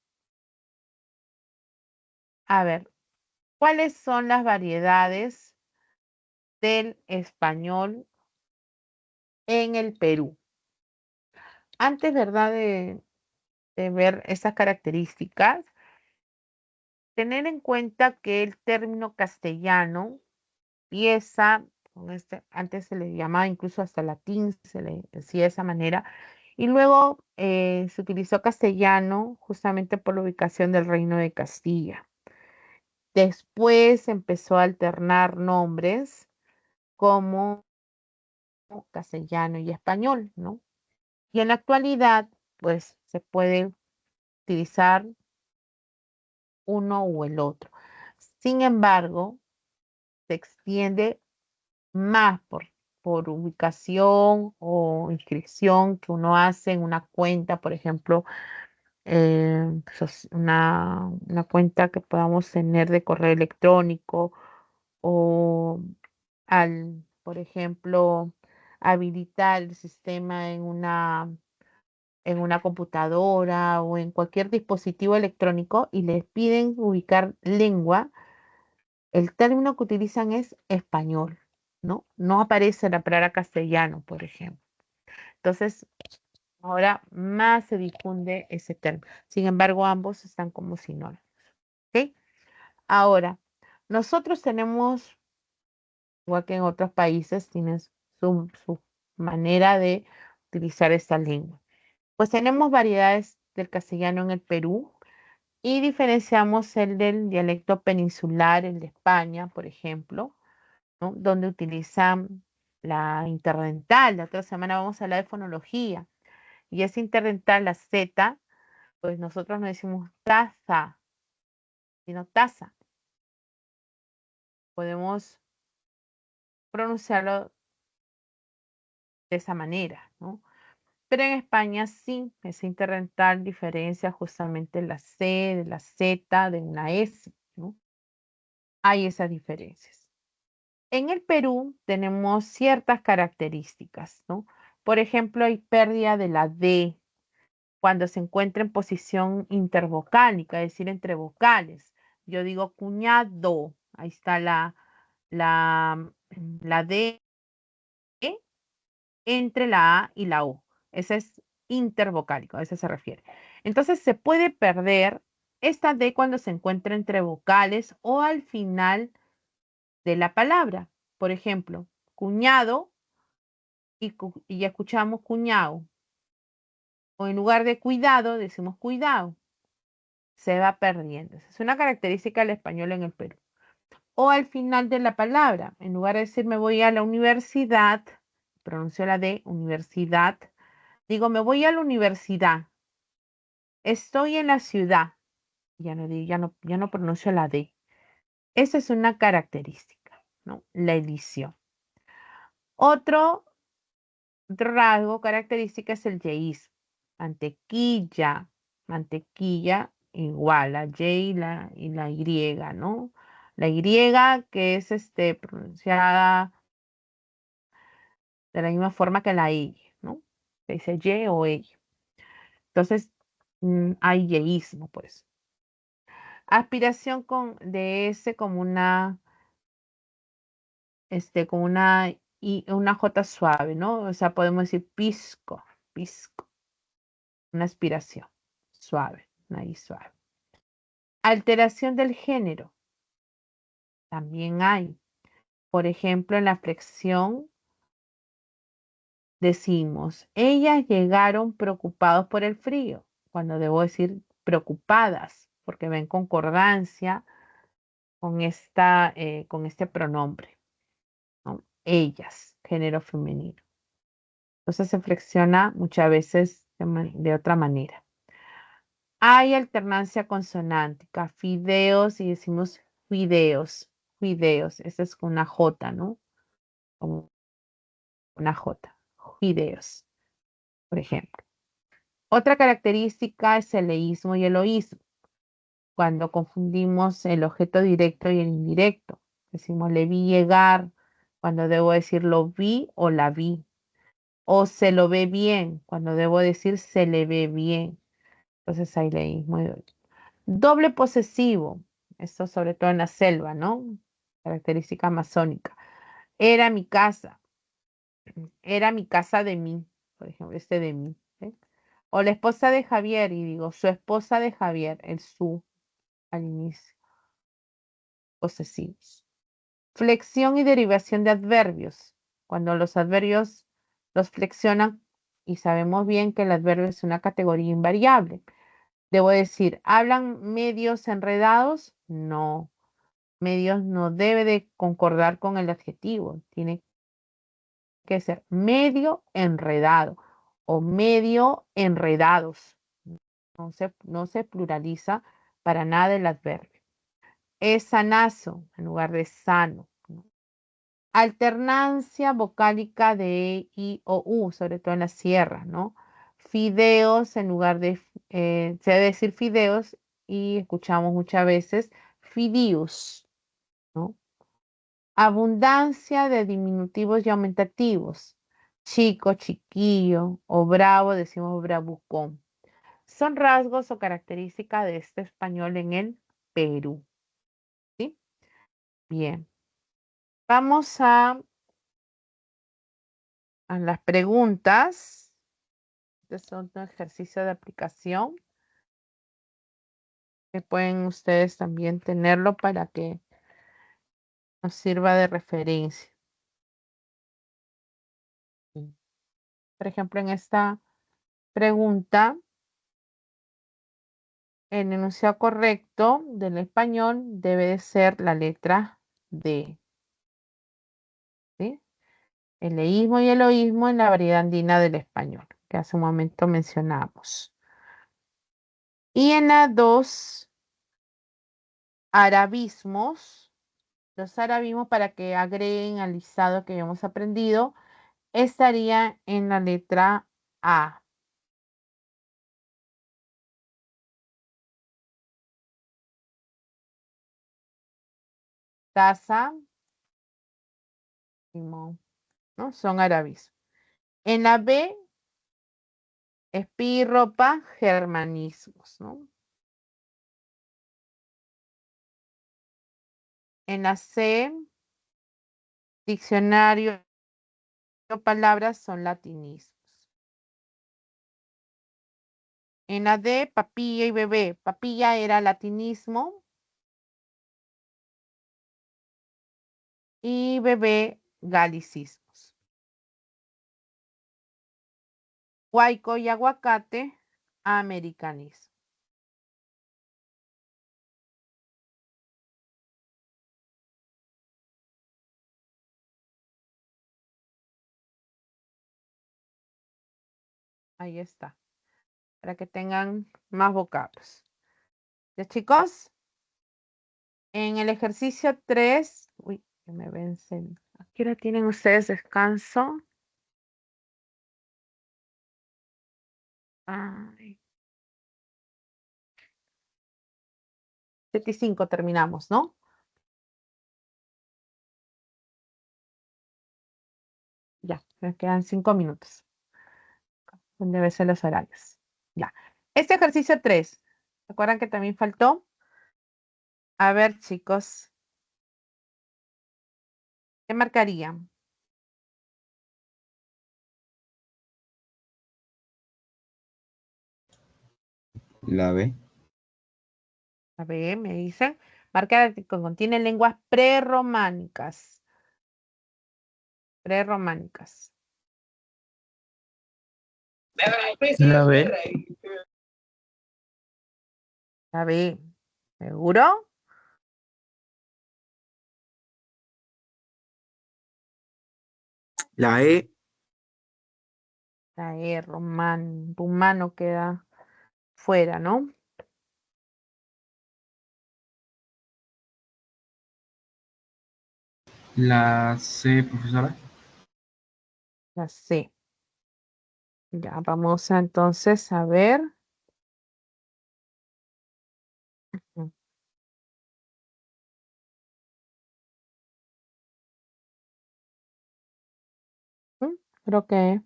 A ver, ¿cuáles son las variedades del español en el Perú? Antes, ¿verdad? De ver esas características, tener en cuenta que el término castellano empieza con antes se le llamaba incluso hasta latín, se le decía de esa manera, y luego se utilizó castellano justamente por la ubicación del Reino de Castilla. Después empezó a alternar nombres como castellano y español, ¿no? Y en la actualidad, pues se puede utilizar uno o el otro. Sin embargo, se extiende más por ubicación o inscripción que uno hace en una cuenta, por ejemplo, una cuenta que podamos tener de correo electrónico o por ejemplo, habilitar el sistema en una computadora o en cualquier dispositivo electrónico y les piden ubicar lengua, el término que utilizan es español, ¿no? No aparece la palabra castellano, por ejemplo. Entonces, ahora más se difunde ese término. Sin embargo, ambos están como sinónimos. ¿Ok? Ahora, nosotros tenemos, igual que en otros países, tienen su manera de utilizar esta lengua. Pues tenemos variedades del castellano en el Perú y diferenciamos el del dialecto peninsular, el de España, por ejemplo, ¿no? Donde utilizan la interdental. La otra semana vamos a hablar de fonología. Y esa interdental, la Z, pues nosotros no decimos taza, sino taza. Podemos pronunciarlo de esa manera, ¿no? Pero en España sí, esa interdental diferencia justamente la C de la Z de una S, ¿no? Hay esas diferencias. En el Perú tenemos ciertas características, ¿no? Por ejemplo, hay pérdida de la D cuando se encuentra en posición intervocálica, es decir, entre vocales. Yo digo cuñado, ahí está la D entre la A y la O. Ese es intervocálico, a eso se refiere. Entonces se puede perder esta D cuando se encuentra entre vocales o al final de la palabra. Por ejemplo, cuñado y escuchamos cuñado. O en lugar de cuidado, decimos cuidado. Se va perdiendo. Esa es una característica del español en el Perú. O al final de la palabra, en lugar de decir me voy a la universidad, pronuncio la D, universidad, digo me voy a la universidad. Estoy en la ciudad. Ya no pronuncio la D. Esa es una característica, ¿no? La edición. Otro rasgo característica es el yeísmo. Mantequilla, mantequilla, igual, la Y y la Y, ¿no? La Y que es pronunciada de la misma forma que la I, ¿no? Se dice Y o Y. Entonces, hay yeísmo, pues. Aspiración de S como una J suave, ¿no? O sea, podemos decir pisco, pisco, una aspiración suave, una I suave. Alteración del género, también hay. Por ejemplo, en la flexión decimos, ellas llegaron preocupados por el frío, cuando debo decir preocupadas, porque ven concordancia con este pronombre, ¿no? Ellas, género femenino. Entonces se flexiona muchas veces de otra manera. Hay alternancia consonántica, fideos y decimos fideos, fideos. Esa es con una J, ¿no? Como una J, fideos, por ejemplo. Otra característica es el leísmo y el oísmo. Cuando confundimos el objeto directo y el indirecto. Decimos le vi llegar, cuando debo decir lo vi o la vi. O se lo ve bien, cuando debo decir se le ve bien. Entonces hay leísmo y oísmo. Doble posesivo, esto sobre todo en la selva, ¿no? Característica amazónica. Era mi casa de mí, por ejemplo, de mí. ¿Sí? O la esposa de Javier, y digo, su esposa de Javier, el su al inicio, posesivos. Flexión y derivación de adverbios. Cuando los adverbios los flexionan, y sabemos bien que el adverbio es una categoría invariable. Debo decir, ¿hablan medios enredados? No. Medios no debe de concordar con el adjetivo. Tiene que ser medio enredado o medio enredados. No se pluraliza para nada el adverbio. Es sanazo en lugar de sano, ¿no? Alternancia vocálica de E, I o U, sobre todo en la sierra, ¿no? Fideos en lugar de, se debe decir fideos y escuchamos muchas veces fidius, ¿no? Abundancia de diminutivos y aumentativos. Chico, chiquillo o bravo, decimos bravucón. Son rasgos o características de este español en el Perú. ¿Sí? Bien. Vamos a las preguntas. Este es otro ejercicio de aplicación que pueden ustedes también tenerlo para que nos sirva de referencia. Por ejemplo, en esta pregunta, el enunciado correcto del español debe de ser la letra D. ¿Sí? El leísmo y el oísmo en la variedad andina del español, que hace un momento mencionamos. Y en la 2, arabismos. Los arabismos, para que agreguen al listado que hemos aprendido, estaría en la letra A. Taza, limón, ¿no? Son arabismos. En la B, espirropa, germanismos, ¿no? En la C, diccionario, palabras son latinismos. En la D, papilla y bebé. Papilla era latinismo y bebé galicismos. Huayco y aguacate, americanismo. Ahí está, para que tengan más vocablos. ¿Ya, chicos? En el ejercicio 3, uy, que me vencen. ¿A qué hora tienen ustedes descanso? Ay. 7:05 terminamos, ¿no? Ya, me quedan 5 minutos. Debe ser los horarios. Ya. Este ejercicio 3. ¿Se acuerdan que también faltó? A ver, chicos. ¿Qué marcarían? La B. A ver, me dicen. Marcar que contiene lenguas prerrománicas. Prerrománicas. La B. La B. ¿Seguro? La E. La E, rumano queda fuera, ¿no? La C, profesora. La C. Ya, vamos a entonces a ver. Mm, Creo que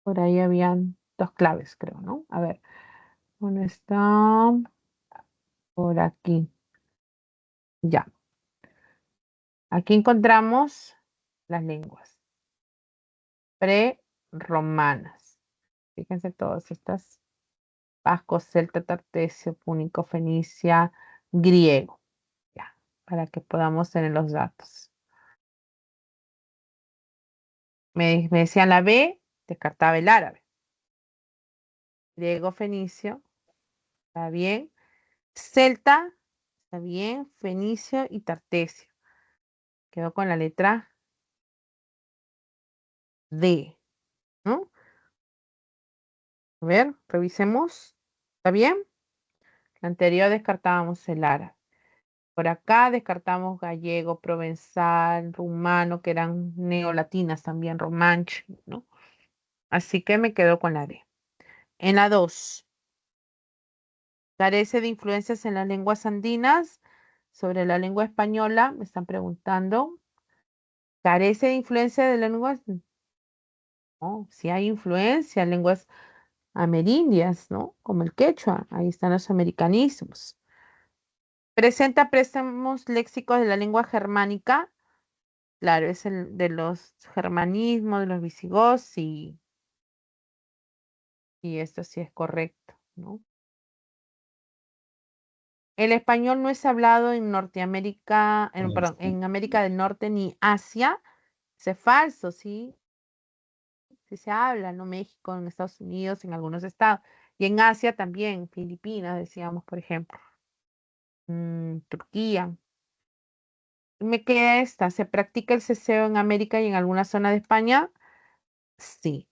por ahí habían 2 claves, creo, ¿no? A ver, una está por aquí. Ya. Aquí encontramos las lenguas prerromanas. Fíjense todas estas: vasco, celta, tartesio, púnico, fenicia, griego. Ya, para que podamos tener los datos. Me decían la B, descartaba el árabe. Griego, fenicio, está bien. Celta, está bien. Fenicio y tartesio. Quedó con la letra D, ¿no? A ver, revisemos. ¿Está bien? La anterior descartábamos el árabe. Por acá descartamos gallego, provenzal, rumano, que eran neolatinas también, romanche, ¿no? Así que me quedo con la D. En la 2, carece de influencias en las lenguas andinas. Sobre la lengua española, me están preguntando. ¿Carece de influencia de lenguas? No, sí hay influencia en lenguas amerindias, ¿no? Como el quechua, ahí están los americanismos. Presenta préstamos léxicos de la lengua germánica. Claro, es el de los germanismos, de los visigodos, y esto sí es correcto, ¿no? El español no es hablado en Norteamérica, perdón, en América del Norte ni Asia. Es falso, ¿sí? Sí se habla, ¿no? México, en Estados Unidos, en algunos estados. Y en Asia también, Filipinas, decíamos, por ejemplo. Turquía. Me queda esta. ¿Se practica el ceseo en América y en alguna zona de España? Sí.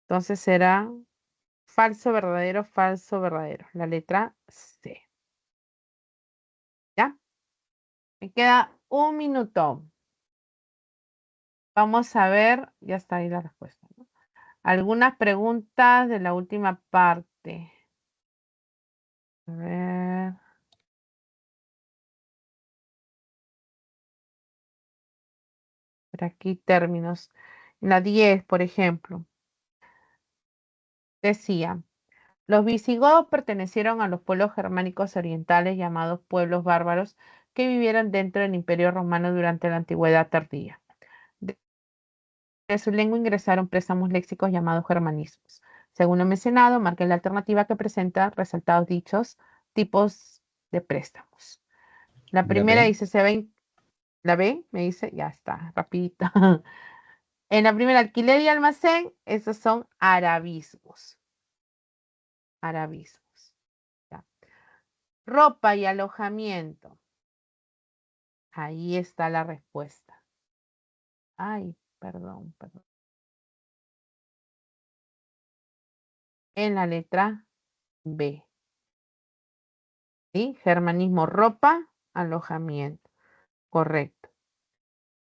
Entonces será falso, verdadero. La letra C. ¿Ya? Me queda un minuto. Vamos a ver, ya está ahí la respuesta, ¿no? Algunas preguntas de la última parte. A ver. Por aquí términos. La 10, por ejemplo, decía: los visigodos pertenecieron a los pueblos germánicos orientales llamados pueblos bárbaros que vivieron dentro del Imperio Romano durante la Antigüedad tardía. De su lengua ingresaron préstamos léxicos llamados germanismos. Según lo mencionado, marquen la alternativa que presenta resaltados dichos tipos de préstamos. La La primera B. dice, la B, me dice, ya está, rapidito. En la primera, alquiler y almacén, esos son arabismos. Arabismos. Ya. Ropa y alojamiento. Ahí está la respuesta. Ay, perdón. En la letra B. ¿Sí? Germanismo, ropa, alojamiento. Correcto.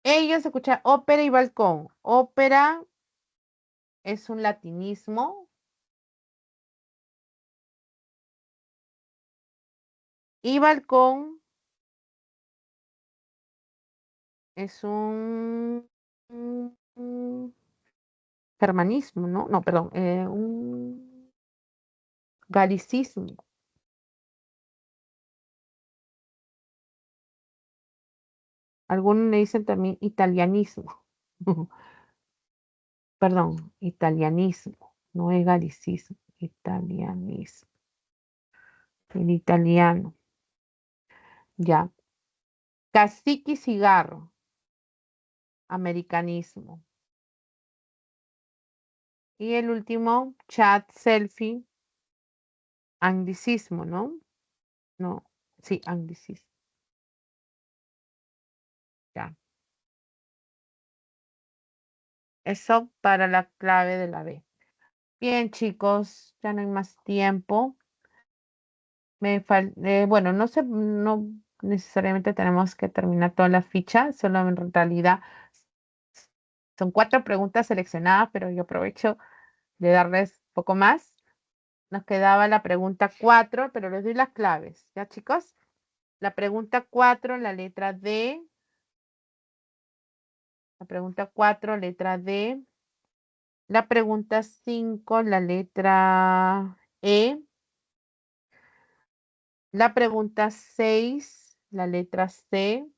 Ellos escuchan ópera y balcón. Ópera es un latinismo. Y balcón es un germanismo, ¿no? No, perdón, un galicismo. Algunos le dicen también italianismo. Perdón, italianismo, no es galicismo, italianismo. El italiano. Ya. Cacique y cigarro, americanismo. Y el último, chat, selfie, anglicismo, ¿no? No, sí, anglicismo. Ya. Eso para la clave de la B. Bien, chicos, ya no hay más tiempo. Bueno, no sé, no necesariamente tenemos que terminar toda la ficha, solo en realidad son 4 preguntas seleccionadas, pero yo aprovecho de darles un poco más. Nos quedaba la pregunta 4, pero les doy las claves, ¿ya, chicos? La pregunta 4, la letra D. La pregunta 4, letra D. La pregunta 5, la letra E. La pregunta 6, la letra C.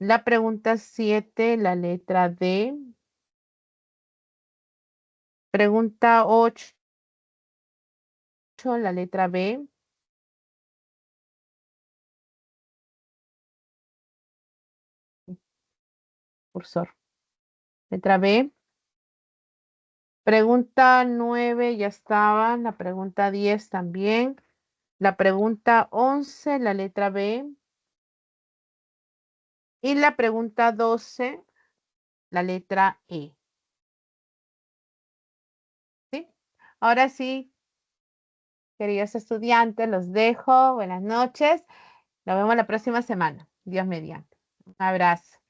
La pregunta 7, la letra D. Pregunta 8, la letra B. Cursor. Letra B. Pregunta 9 ya estaba. La pregunta 10 también. La pregunta 11, la letra B. Y la pregunta 12, la letra E. ¿Sí? Ahora sí, queridos estudiantes, los dejo. Buenas noches. Nos vemos la próxima semana. Dios mediante. Un abrazo.